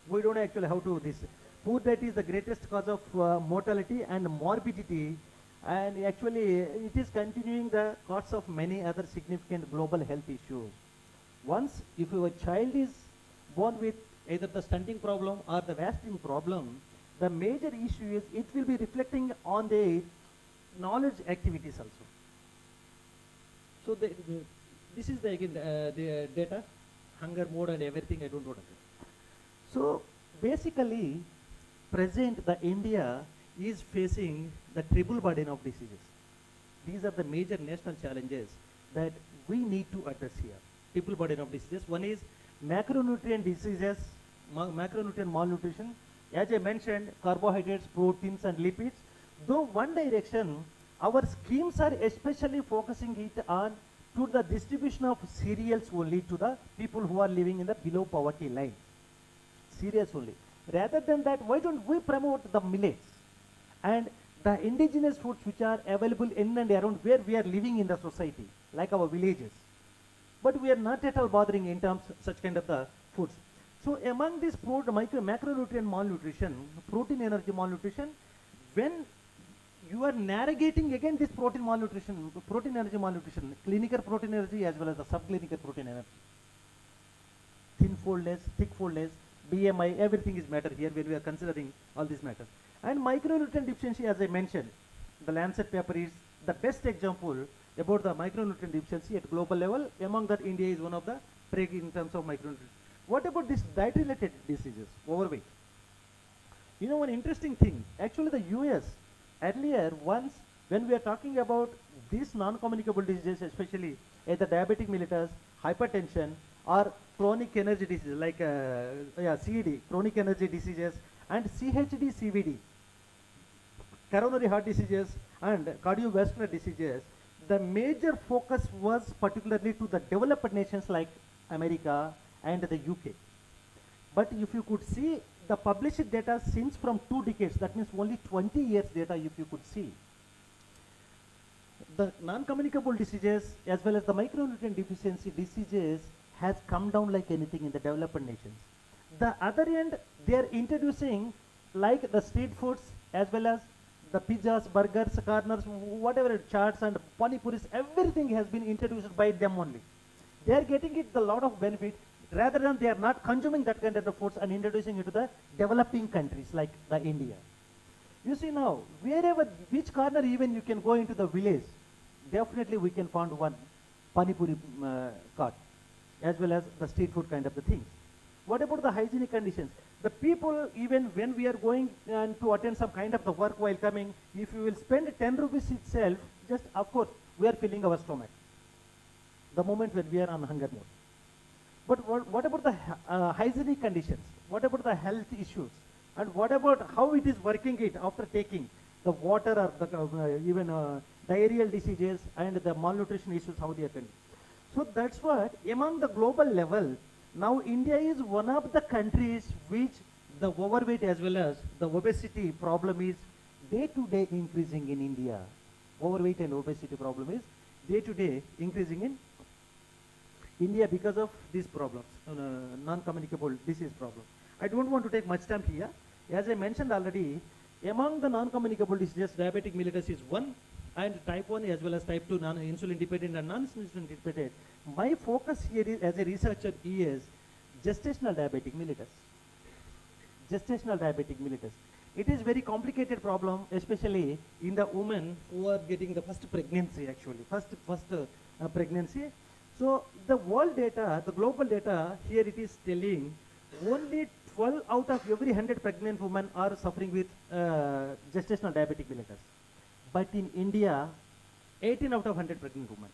We don't know actually how to this. Poor diet is the greatest cause of mortality and morbidity, and actually it is continuing the cause of many other significant global health issues. Once, if your child is born with either the stunting problem or the wasting problem, the major issue is it will be reflecting on their knowledge activities also. So this is the data, hunger mode and everything. I don't know. So basically, present the India is facing the triple burden of diseases. These are the major national challenges that we need to address here. Triple burden of diseases. One is macronutrient diseases, macronutrient malnutrition. As I mentioned, carbohydrates, proteins and lipids. Though one direction, our schemes are especially focusing it on to the distribution of cereals only to the people who are living in the below poverty line. Cereals only. Rather than that, why don't we promote the millets and the indigenous foods which are available in and around where we are living in the society, like our villages. But we are not at all bothering in terms of such kind of the foods. So among this macronutrient malnutrition, protein energy malnutrition, when you are navigating again this protein energy malnutrition, clinical protein energy as well as the subclinical protein energy. Thin foldness, thick foldness, BMI, everything is matter here when we are considering all these matters. And micronutrient deficiency, as I mentioned, the Lancet paper is the best example about the micronutrient deficiency at global level. Among that, India is one of the prey in terms of micronutrients. What about this diet-related diseases, overweight? You know, one interesting thing, actually the US, earlier once, when we are talking about these non-communicable diseases, especially either diabetic mellitus, hypertension, or chronic energy diseases like CED, chronic energy diseases, and CHD, CVD, coronary heart diseases, and cardiovascular diseases, the major focus was particularly to the developed nations like America and the UK. But if you could see the published data since from 2 decades, that means only 20 years data if you could see, the non-communicable diseases as well as the micronutrient deficiency diseases has come down like anything in the developed nations. The other end, they are introducing like the street foods as well as the pizzas, burgers, corners, whatever, chaats and panipuris, everything has been introduced by them only. They are getting it a lot of benefit rather than they are not consuming that kind of the foods and introducing it to the developing countries like the India. You see now, wherever, which corner even you can go into the village, definitely we can find one panipuri cart as well as the street food kind of the things. What about the hygienic conditions? The people, even when we are going and to attend some kind of the work while coming, if you will spend 10 rupees itself, just of course, we are filling our stomach the moment when we are on hunger mode. But what about the hygienic conditions? What about the health issues? And what about how it is working it after taking the water or the, even diarrheal diseases and the malnutrition issues, how they are coming? So that's what, among the global level, now India is one of the countries which the overweight as well as the obesity problem is day to day increasing in India. Overweight and obesity problem is day to day increasing in India because of these problems, non-communicable disease problem. I don't want to take much time here. As I mentioned already, among the non-communicable diseases, diabetic mellitus is one, and type 1 as well as type 2 insulin dependent and non-insulin dependent. My focus here is, as a researcher is gestational diabetic mellitus. Gestational diabetic mellitus. It is very complicated problem, especially in the women who are getting the first pregnancy actually, first pregnancy. So the world data, the global data, here it is telling only 12 out of every 100 pregnant women are suffering with gestational diabetic mellitus. But in India, 18 out of 100 pregnant women.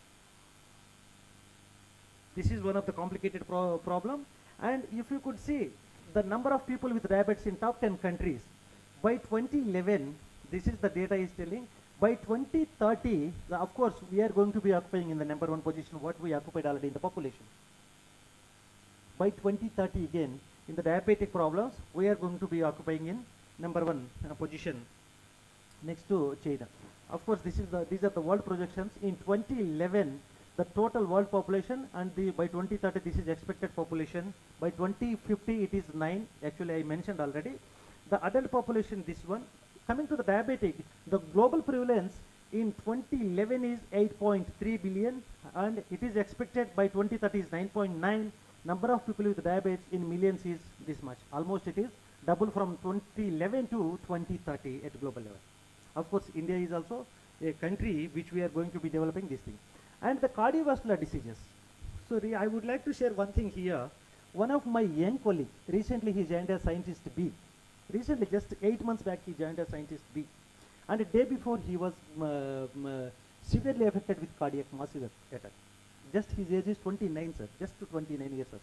This is one of the complicated problem. And if you could see the number of people with diabetes in top 10 countries, by 2011, this is the data is telling, by 2030, of course, we are going to be occupying in the number 1 position what we occupied already in the population. By 2030 again, in the diabetic problems, we are going to be occupying in number 1 position next to China. Of course, these are the world projections. In 2011, the total world population, and by 2030 this is expected population. By 2050 it is 9. Actually, I mentioned already. The adult population, this one. Coming to the diabetic, the global prevalence in 2011 is 8.3 billion, and it is expected by 2030 is 9.9. Number of people with diabetes in millions is this much. Almost it is double from 2011 to 2030 at global level. Of course, India is also a country which we are going to be developing this thing. And the cardiovascular diseases. So I would like to share one thing here. One of my young colleagues, recently he joined as scientist B. Recently, just 8 months back, he joined as scientist B. And a day before, he was severely affected with cardiac massive attack. Just his age is 29, sir. Just to 29 years, sir.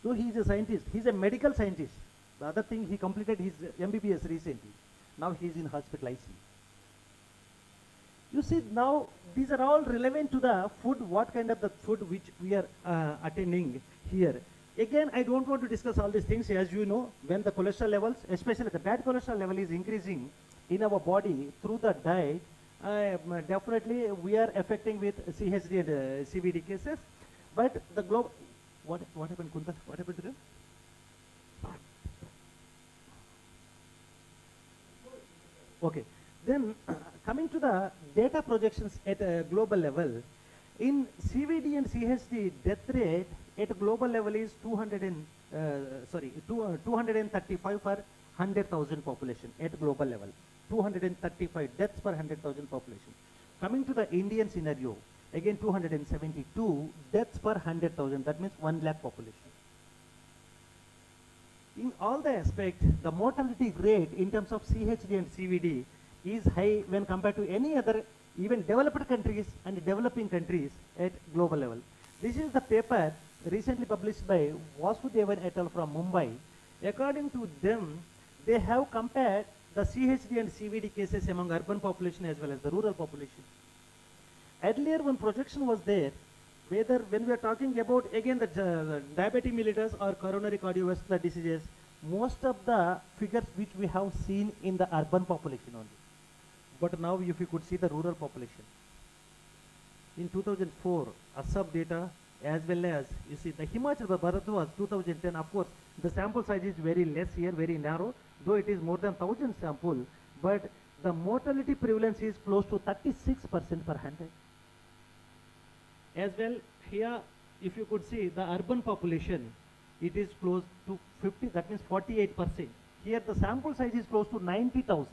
So he is a scientist. He is a medical scientist. The other thing, he completed his MBBS recently. Now he is in hospital ICU. You see, now these are all relevant to the food, what kind of the food which we are attending here. Again, I don't want to discuss all these things. As you know, when the cholesterol levels, especially the bad cholesterol level is increasing in our body through the diet, definitely we are affecting with CHD and CVD cases. But the global, what happened, Kunta? What happened to them? Okay. Then coming to the data projections at a global level, in CVD and CHD death rate at global level is 235 per 100,000 population at global level. 235 deaths per 100,000 population. Coming to the Indian scenario, again 272 deaths per 100,000. That means 1 lakh population. In all the aspects, the mortality rate in terms of CHD and CVD is high when compared to any other even developed countries and developing countries at global level. This is the paper recently published by Vasudevan et al. From Mumbai. According to them, they have compared the CHD and CVD cases among urban population as well as the rural population. Earlier, one projection was there, whether when we are talking about again the diabetic mellitus or coronary cardiovascular diseases, most of the figures which we have seen in the urban population only. But now if you could see the rural population. In 2004, ASAP data as well as, you see, the Himachal Bharat was 2010, of course, the sample size is very less here, very narrow, though it is more than 1,000 sample, but the mortality prevalence is close to 36% per 100. As well, here, if you could see the urban population, it is close to 50, that means 48%. Here the sample size is close to 90,000.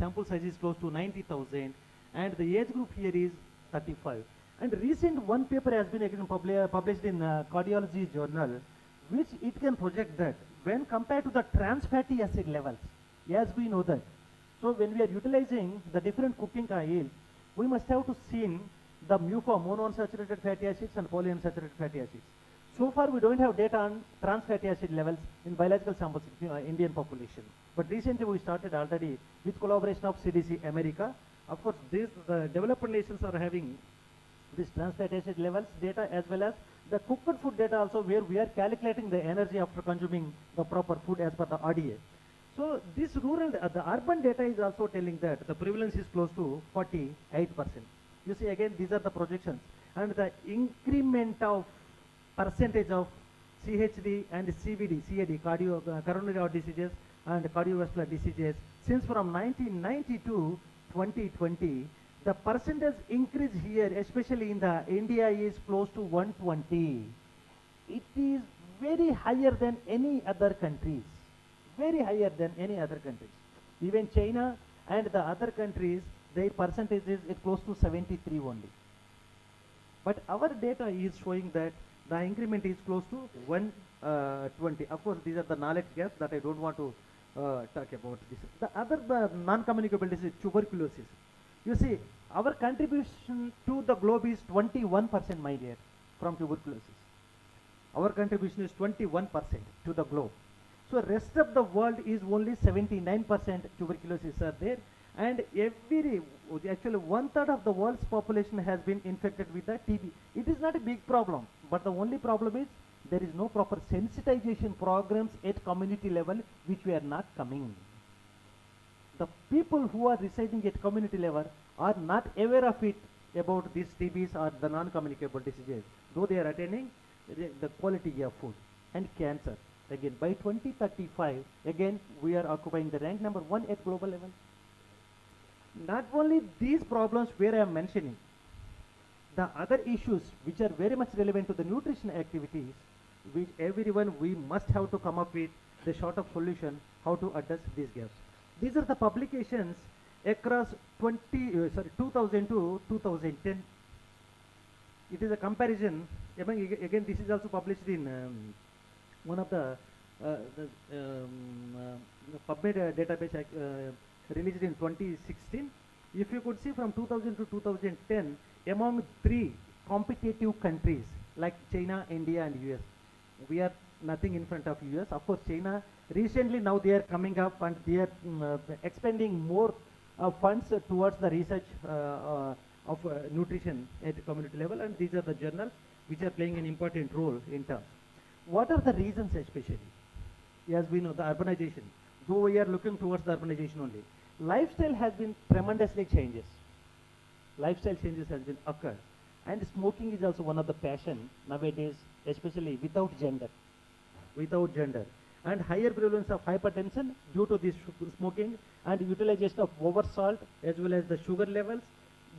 Sample size is close to 90,000, and the age group here is 35. And recent one paper has been again published in Cardiology Journal, which it can project that when compared to the trans fatty acid levels, as we know that. So when we are utilizing the different cooking oil, we must have to see the MUFA, monounsaturated fatty acids and polyunsaturated fatty acids. So far we don't have data on trans fatty acid levels in biological samples in Indian population. But recently we started already with collaboration of CDC America. Of course, these developed nations are having this trans fatty acid levels data as well as the cooked food data also, where we are calculating the energy after consuming the proper food as per the RDA. So this rural, the urban data is also telling that the prevalence is close to 48%. You see, again, these are the projections, and the increment of percentage of CHD and CVD, CAD, coronary heart diseases and cardiovascular diseases, since from 1990 to 2020, the percentage increase here, especially in the India, is close to 120. It is very higher than any other countries. very higher than any other countries. Even China and the other countries, their percentage is close to 73 only. But our data is showing that the increment is close to 120. Of course, these are the knowledge gaps that I don't want to talk about this. The other non-communicable disease, tuberculosis. You see, our contribution to the globe is 21%, my dear, from tuberculosis. Our contribution is 21% to the globe. So rest of the world is only 79% tuberculosis are there, and actually 1/3 of the world's population has been infected with the TB. It is not a big problem, but the only problem is there is no proper sensitization programs at community level, which we are not coming. The people who are residing at community level are not aware of it about these TBs or the non-communicable diseases, though they are attaining the quality of food. And cancer, again by 2035, again we are occupying the rank number 1 at global level. Not only these problems where I am mentioning, the other issues which are very much relevant to the nutrition activities, which everyone we must have to come up with the sort of solution how to address these gaps. These are the publications across 2000 to 2010. It is a comparison. Again, this is also published in one of the PubMed database released in 2016. If you could see from 2000 to 2010, among 3 competitive countries like China, India and US, we are nothing in front of US. Of course, China recently now they are coming up and they are expending more funds towards the research of nutrition at community level, and these are the journals which are playing an important role in terms. What are the reasons especially? As we know, the urbanization, though we are looking towards the urbanization only, lifestyle has been tremendously changes. Lifestyle changes has been occurred, and smoking is also one of the passion nowadays, especially without gender, and higher prevalence of hypertension due to this smoking, and utilization of over salt as well as the sugar levels.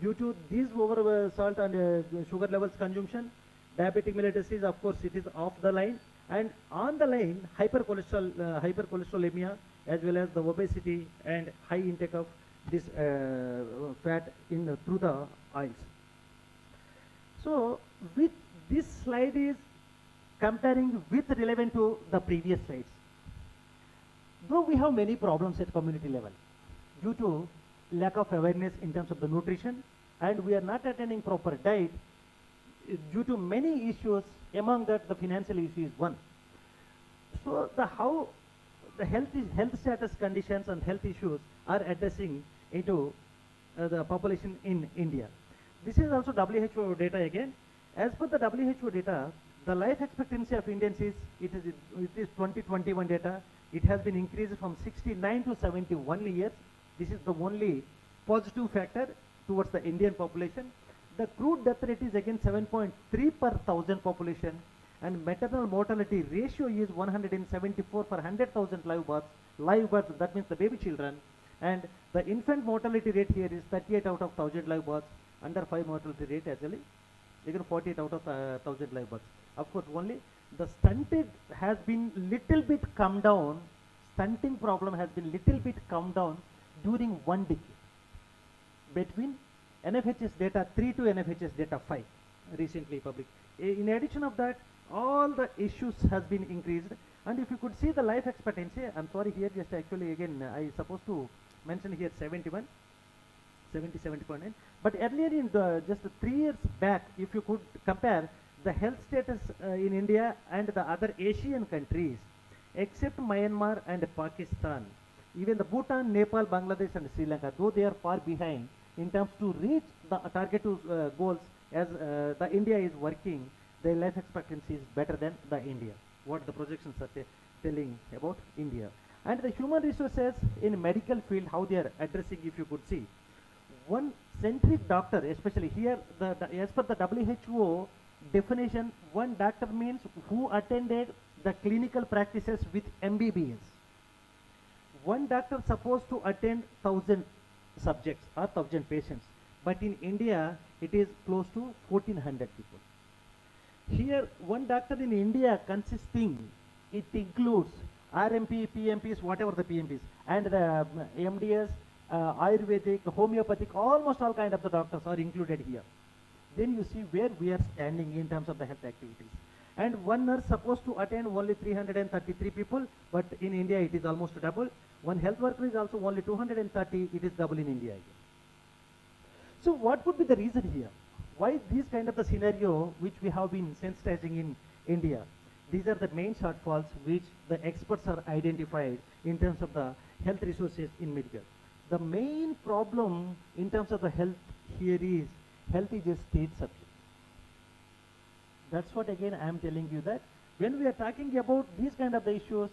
Due to these over salt and sugar levels consumption, diabetic mellitus, of course it is off the line, and on the line hypercholesterolemia as well as the obesity and high intake of this fat in through the oils. So with this slide is comparing with relevant to the previous slides. Though we have many problems at community level due to lack of awareness in terms of the nutrition, and we are not attending proper diet due to many issues, among that the financial issue is one. So how the health status conditions and health issues are addressing into the population in India. This is also WHO data again. As per the WHO data, the life expectancy of Indians is 2021 data. It has been increased from 69 to 71 years. This is the only positive factor towards the Indian population. The crude death rate is again 7.3 per 1,000 population, and maternal mortality ratio is 174 per 100,000 live births, that means the baby children, and the infant mortality rate here is 38 out of 1,000 live births, under 5 mortality rate actually, again 48 out of 1,000 live births. Of course, only the stunted has been little bit come down, stunting problem has been little bit come down during 1 decade, between NFHS data 3 to NFHS data 5, recently published. In addition of that, all the issues has been increased, and if you could see the life expectancy, I'm sorry here just actually again I supposed to mention here 70.9, but earlier in just 3 years back, if you could compare the health status in India and the other Asian countries, except Myanmar and Pakistan, even the Bhutan, Nepal, Bangladesh and Sri Lanka, though they are far behind in terms to reach the target goals as the India is working, their life expectancy is better than the India, what the projections are telling about India. And the human resources in medical field, how they are addressing, if you could see. One centric doctor, especially here, as per the WHO definition, one doctor means who attended the clinical practices with MBBS. One doctor supposed to attend 1,000 subjects or 1,000 patients, but in India it is close to 1,400 people. Here one doctor in India consisting, it includes RMP, PMPs, whatever the PMPs, and the MDS, Ayurvedic, homeopathic, almost all kind of the doctors are included here. Then you see where we are standing in terms of the health activities. And one nurse supposed to attend only 333 people, but in India it is almost double. One health worker is also only 230, it is double in India again. So what could be the reason here? Why these kind of the scenario which we have been sensitizing in India? These are the main shortfalls which the experts are identified in terms of the health resources in medical. The main problem in terms of the health here is, health is a state subject. That's what again I am telling you, that when we are talking about these kind of the issues,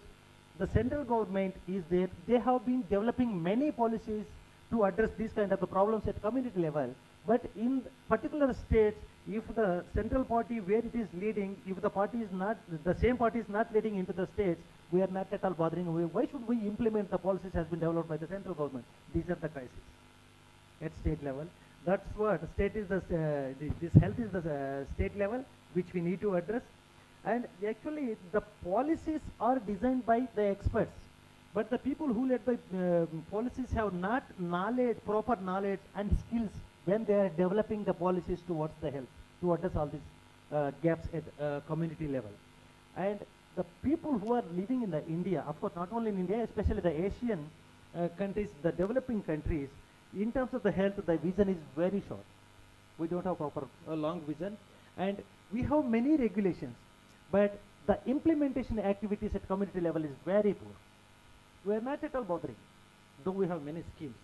the central government is there. They have been developing many policies to address these kind of the problems at community level. But in particular states, if the central party where it is leading, if the party is not, the same party is not leading into the states, we are not at all bothering. Why should we implement the policies has been developed by the central government? These are the crises at state level. That's what state is this health is the state level which we need to address. And actually the policies are designed by the experts, but the people who lead the policies have not knowledge, proper knowledge and skills when they are developing the policies towards the health, to address all these gaps at community level. And the people who are living in the India, of course not only in India, especially the Asian countries, the developing countries, in terms of the health, the vision is very short. We don't have proper long vision, and we have many regulations, but the implementation activities at community level is very poor. We are not at all bothering, though we have many schemes.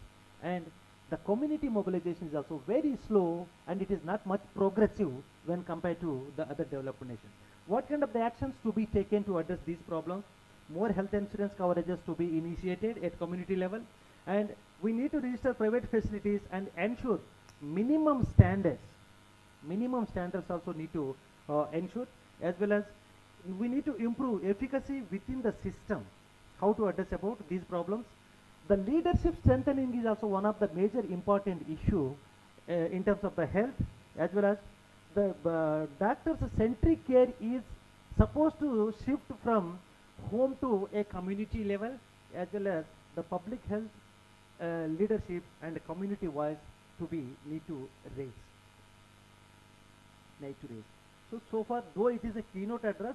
And the community mobilization is also very slow, and it is not much progressive when compared to the other developed nations. What kind of the actions to be taken to address these problems? More health insurance coverages to be initiated at community level, and we need to register private facilities and ensure minimum standards. Minimum standards also need to ensure, as well as we need to improve efficacy within the system, how to address about these problems. The leadership strengthening is also one of the major important issue in terms of the health, as well as the doctor's centric care is supposed to shift from home to a community level, as well as the public health leadership and community voice to be need to raise. So far, though it is a keynote address,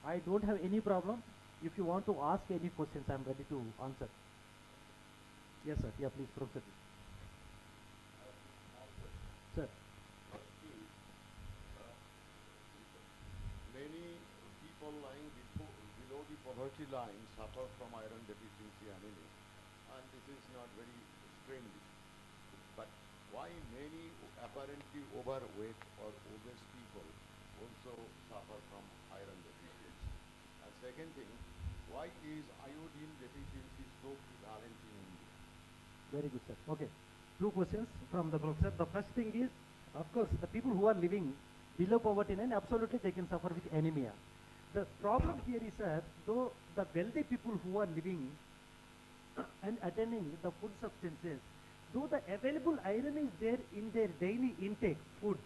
I don't have any problem. If you want to ask any questions, I am ready to answer. Yes, sir. Yeah, please, Professor. Sir. Many people lying below the poverty line suffer from iron deficiency anemia, and this is not very strange. But why many apparently overweight or obese people also suffer from iron deficiency? And second thing, why is iodine deficiency so prevalent in India? Very good, sir. Okay. Two questions from the professor. The first thing is, of course, the people who are living below poverty line, absolutely they can suffer with anemia. The problem here is, sir, though the wealthy people who are living and attending the food substances, though the available iron is there in their daily intake food,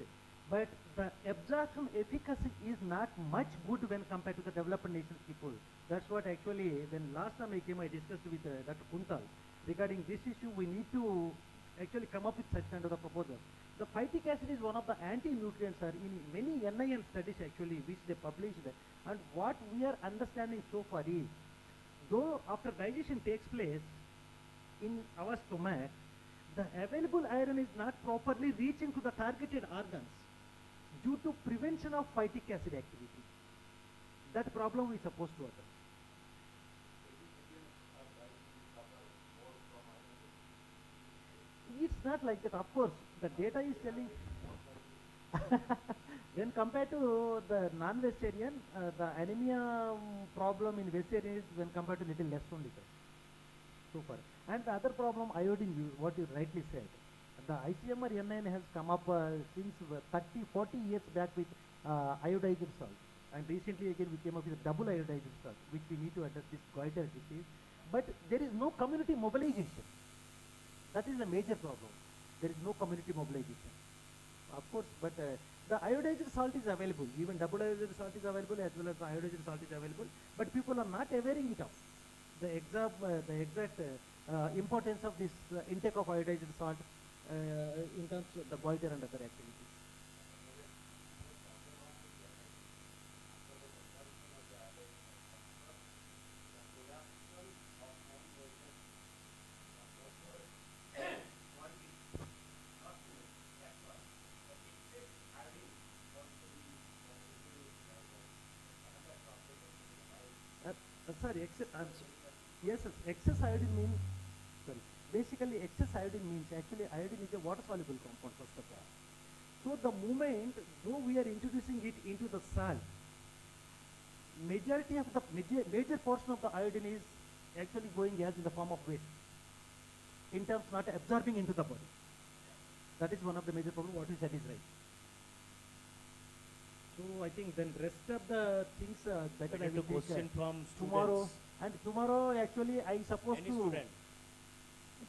but the absorption efficacy is not much good when compared to the developed nations people. That's what actually, when last time I came, I discussed with Dr. Kuntal. Regarding this issue, we need to actually come up with such kind of a proposal. The phytic acid is one of the anti-nutrients, sir, in many NIN studies actually, which they published. And what we are understanding so far is, though after digestion takes place in our stomach, the available iron is not properly reaching to the targeted organs due to prevention of phytic acid activity. That problem we are supposed to address. It's not like that, of course. The data is telling. When compared to the non-vegetarian, the anemia problem in vegetarian is when compared to little less only. So far. And the other problem, iodine use, what you rightly said. The ICMR N9 has come up since 30, 40 years back with iodized salt. And recently again we came up with a double iodized salt, which we need to address this goiter disease. But there is no community mobilization. That is a major problem. There is no community mobilization. Of course, but the iodized salt is available. Even double iodized salt is available, as well as the iodized salt is available. But people are not availing it of. the exact importance of this intake of iodized salt in terms of the goiter and other activities. Sorry, yes, yes, excess iodine means, sorry, basically excess iodine means actually iodine is a water soluble compound first of all. So the moment though we are introducing it into the salt, majority of the major portion of the iodine is actually going as in the form of waste, in terms not absorbing into the body. That is one of the major problems. What you said is right. So I think then rest of the things better I will question take from tomorrow. students. And tomorrow actually I supposed Any to student.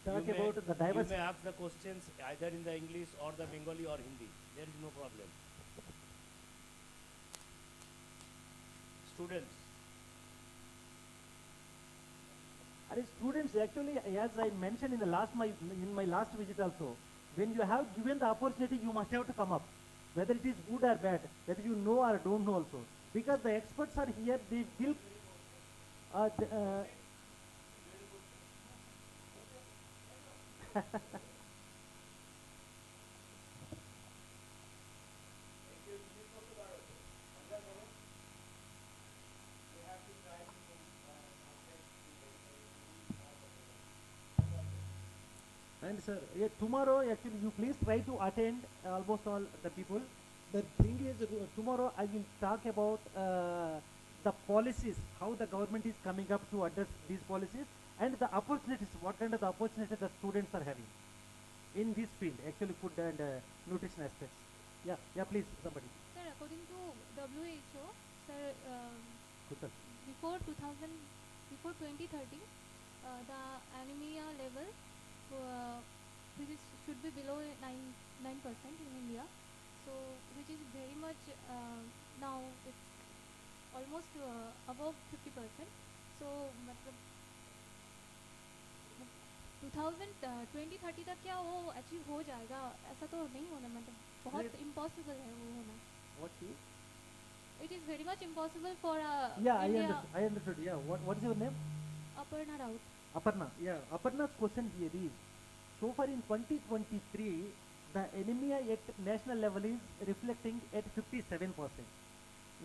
talk You may- about the diversity. You may ask the questions either in the English or the Bengali or Hindi. There is no problem. Students. Students actually, as I mentioned in my last visit also, when you have given the opportunity, you must have to come up, whether it is good or bad, whether you know or don't know also, because the experts are here. They will. And sir, tomorrow actually you please try to attend almost all the people. The thing is tomorrow I will talk about the policies, how the government is coming up to address these policies, and the opportunities, what kind of the opportunities the students are having in this field, actually food and nutrition aspects. Yeah, please, somebody. Sir, according to WHO, sir, Good, sir. before 2030, the anemia level which should be below 9% in India. So, which is very much now it's almost above 50%. So, मतलब 2030 तक क्या वो achieve हो जाएगा? ऐसा तो नहीं होना, मतलब बहुत impossible है वो होना. What is? It is very much impossible for Yeah, India. I understood. Yeah, what is your name? Aparna Raut. Aparna. Yeah, Aparna's question here is, so far in 2023, the anemia at national level is reflecting at 57%.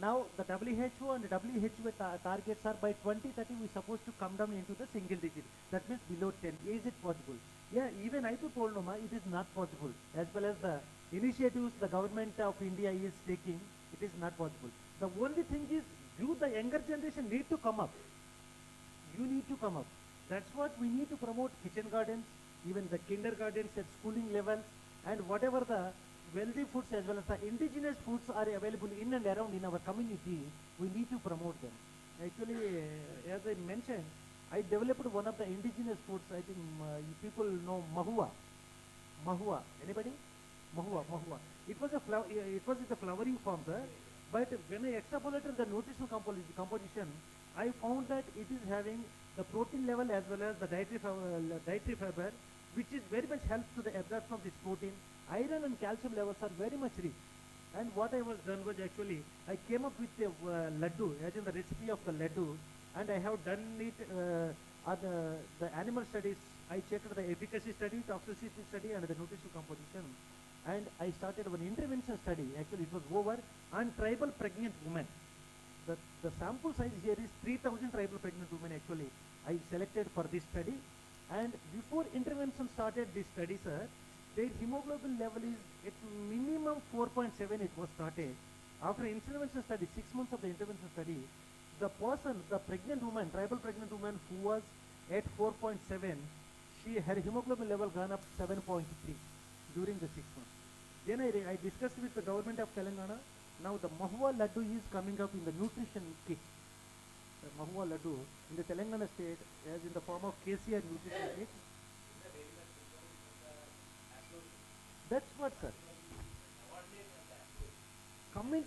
Now the WHO and WHO targets are by 2030 we supposed to come down into the single digit. That means below 10. Is it possible? Yeah, even I too told Noma it is not possible. As well as the initiatives the government of India is taking, it is not possible. The only thing is you, the younger generation, need to come up. You need to come up. That's what we need to promote. Kitchen gardens, even the kindergartens at schooling level, and whatever the wealthy foods as well as the indigenous foods are available in and around in our community, we need to promote them. Actually, as I mentioned, I developed one of the indigenous foods. I think you people know mahua. Mahua. Anybody? Mahua. It was a flower. It was in the flowering form, sir. But when I extrapolated the nutritional composition, I found that it is having the protein level as well as the dietary fiber, which is very much helps to the absorption of this protein. Iron and calcium levels are very much rich. And what I was done was actually, I came up with a laddu, as in the recipe of the laddu, and I have done it on the animal studies. I checked the efficacy study, toxicity study, and the nutritional composition. And I started one intervention study. Actually, it was over on tribal pregnant women. The sample size here is 3,000 tribal pregnant women actually I selected for this study. And before intervention started this study, sir, their hemoglobin level is at minimum 4.7 it was started. After intervention study, 6 months of the intervention study, the person, the pregnant woman, tribal pregnant woman who was at 4.7, her hemoglobin level gone up 7.3 during the 6 months. Then I discussed with the government of Telangana. Now the Mahua Laddu is coming up in the nutrition kit. The Mahua Laddu in the Telangana state as in the form of KCR nutrition kit. That's what, sir. Coming.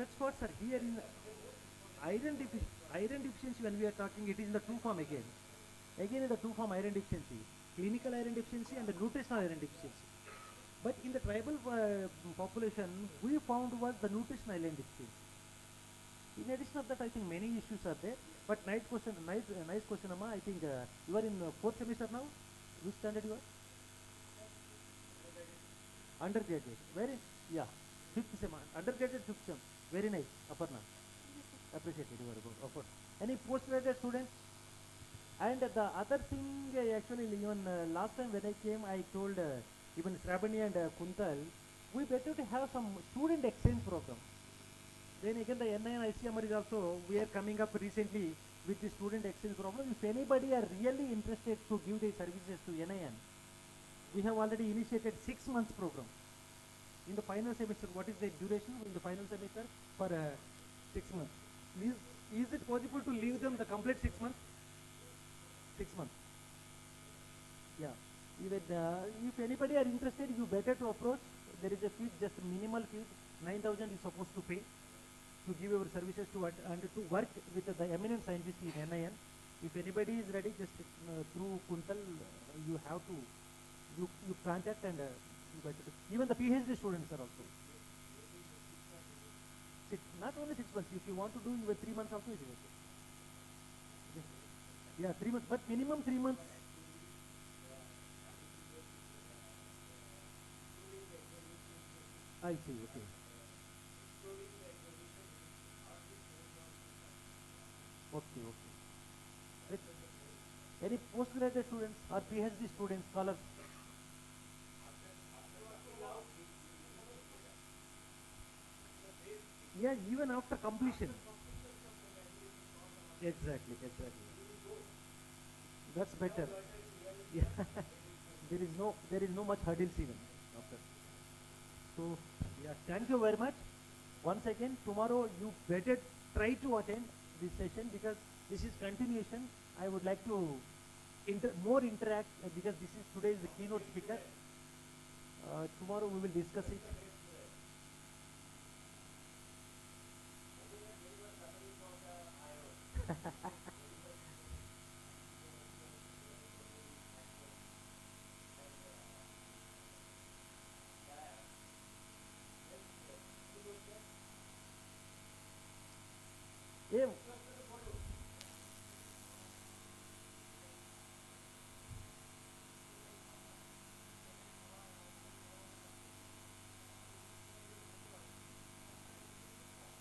that's what, sir. Here in iron deficiency, when we are talking, it is in the two form again. Again, in the two form iron deficiency, clinical iron deficiency and the nutritional iron deficiency. But in the tribal population, we found was the nutritional iron deficiency. In addition of that, I think many issues are there. But nice question, nice question, Amma. I think you are in fourth semester now. Which standard you are? Undergraduate. Very, yeah. Fifth sem. Undergraduate fifth sem. Very nice, Aparna. Appreciate it. You are good. Of course. Any postgraduate students? And the other thing, actually, even last time when I came, I told even Srabani and Kuntal, we better to have some student exchange program. Then again, the NI and ICMR is also, we are coming up recently with the student exchange program. If anybody are really interested to give their services to NIN, we have already initiated 6 months program. In the final semester, what is the duration in the final semester for 6 months? Is it possible to leave them the complete 6 months? 6 months. Yeah. Even if anybody are interested, you better to approach. There is a fee, just minimal fee, 9,000 is supposed to pay to give your services to and to work with the eminent scientists in NIN. If anybody is ready, just through Kuntal, you have to you contact and you better to. Even the PhD students are also. Not only 6 months. If you want to do even 3 months also, it is okay. Yeah, 3 months, but minimum 3 months. I see, okay. Okay. Any postgraduate students or PhD students, scholars? Yeah, even after completion. Exactly. That's better. Yeah. there is no much hurdles even after. So yeah, thank you very much. Once again, tomorrow you better try to attend this session because this is continuation. I would like to more interact because this is today's keynote speaker. Tomorrow we will discuss it. Yeah.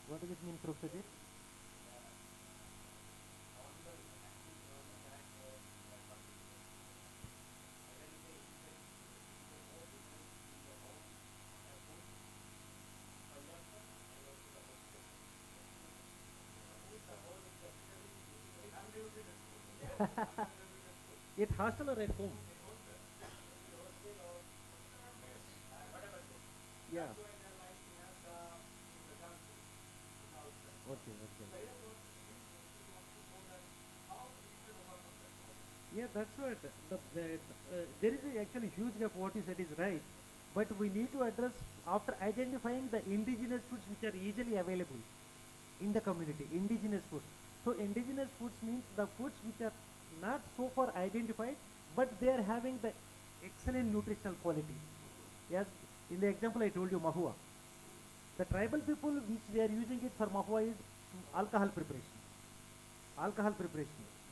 What does it mean, Professor? At hostel or at home? Yeah. Okay. Yeah, that's what. There is actually huge gap. What you said is right, but we need to address after identifying the indigenous foods which are easily available in the community. Indigenous foods. So indigenous foods means the foods which are not so far identified, but they are having the excellent nutritional quality. Yes, in the example I told you, mahua. The tribal people which they are using it for mahua is alcohol preparation.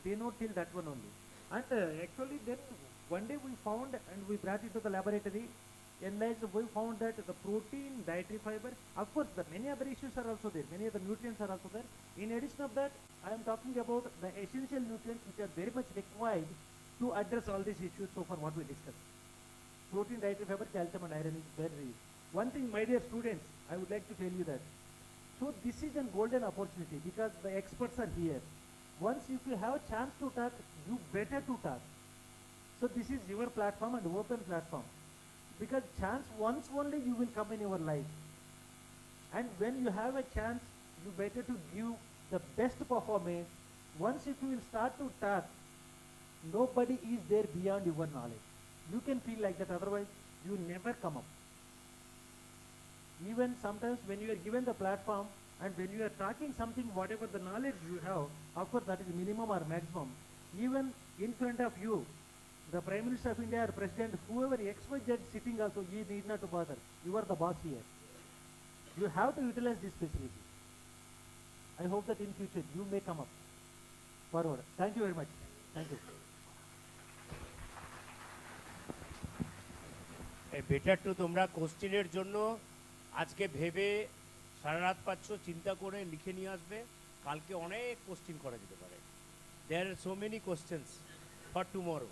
They know till that one only. And actually then one day we found and we brought it to the laboratory, analyzed, we found that the protein, dietary fiber, of course the many other issues are also there, many other nutrients are also there. In addition of that, I am talking about the essential nutrients which are very much required to address all these issues so far what we discussed. Protein, dietary fiber, calcium and iron is very. One thing, my dear students, I would like to tell you that. So this is a golden opportunity because the experts are here. Once if you have a chance to talk, you better to talk. So this is your platform and open platform. Because chance once only you will come in your life. And when you have a chance, you better to give the best performance. Once if you will start to talk, nobody is there beyond your knowledge. You can feel like that, otherwise you never come up. Even sometimes when you are given the platform, And when you are talking something, whatever the knowledge you have, of course that is minimum or maximum. Even in front of you, the Prime Minister of India or President, whoever XYZ sitting also, you need not to bother. You are the boss here. You have to utilize this facility. I hope that in future you may come up forward. Thank you very much. Thank you. Better to তোমরা কোশ্চেনের জন্য আজকে ভেবে সারা রাত পাচ্ছ, চিন্তা করে লিখে নিয়ে আসবে, কালকে অনেক কোশ্চেন করা যেতে পারে। There are so many questions for tomorrow.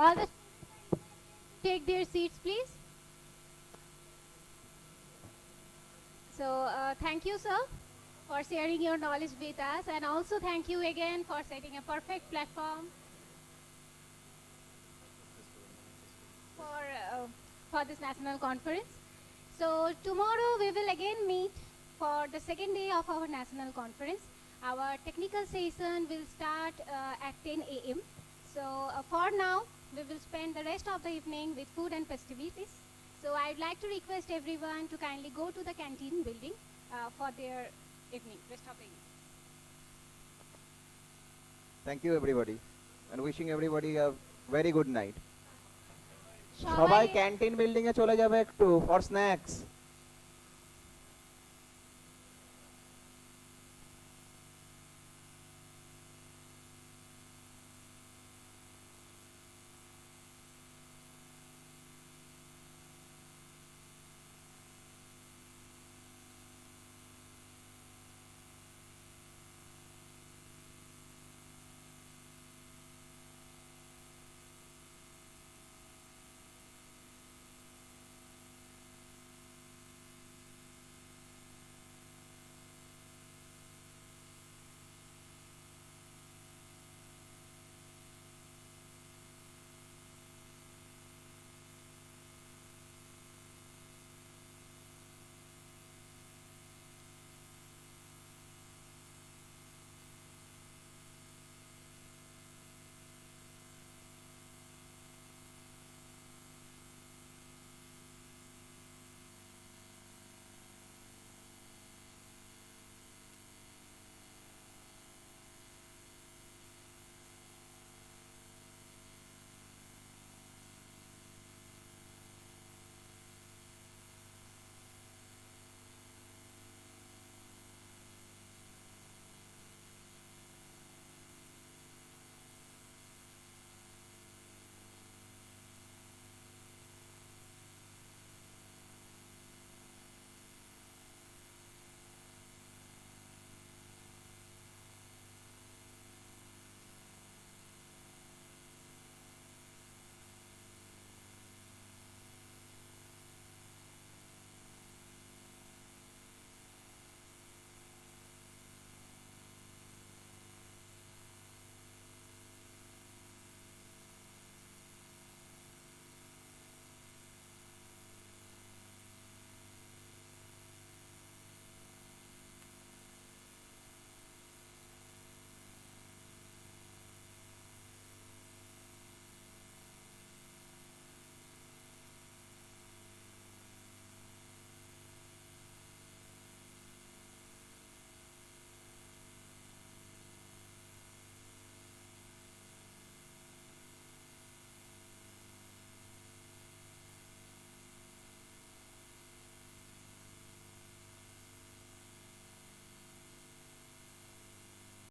All the take their seats, please. So, thank you, sir, for sharing your knowledge with us, and also thank you again for setting a perfect platform for this national conference. So, tomorrow we will again meet for the second day of our national conference. Our technical session will start at 10 a.m. So, for now, we will spend the rest of the evening with food and festivities. So I'd like to request everyone to kindly go to the canteen building for their rest of the evening. Thank you everybody and wishing everybody a very good night. সবাই সবাই canteen building এ চলে যাবে একটু for snacks.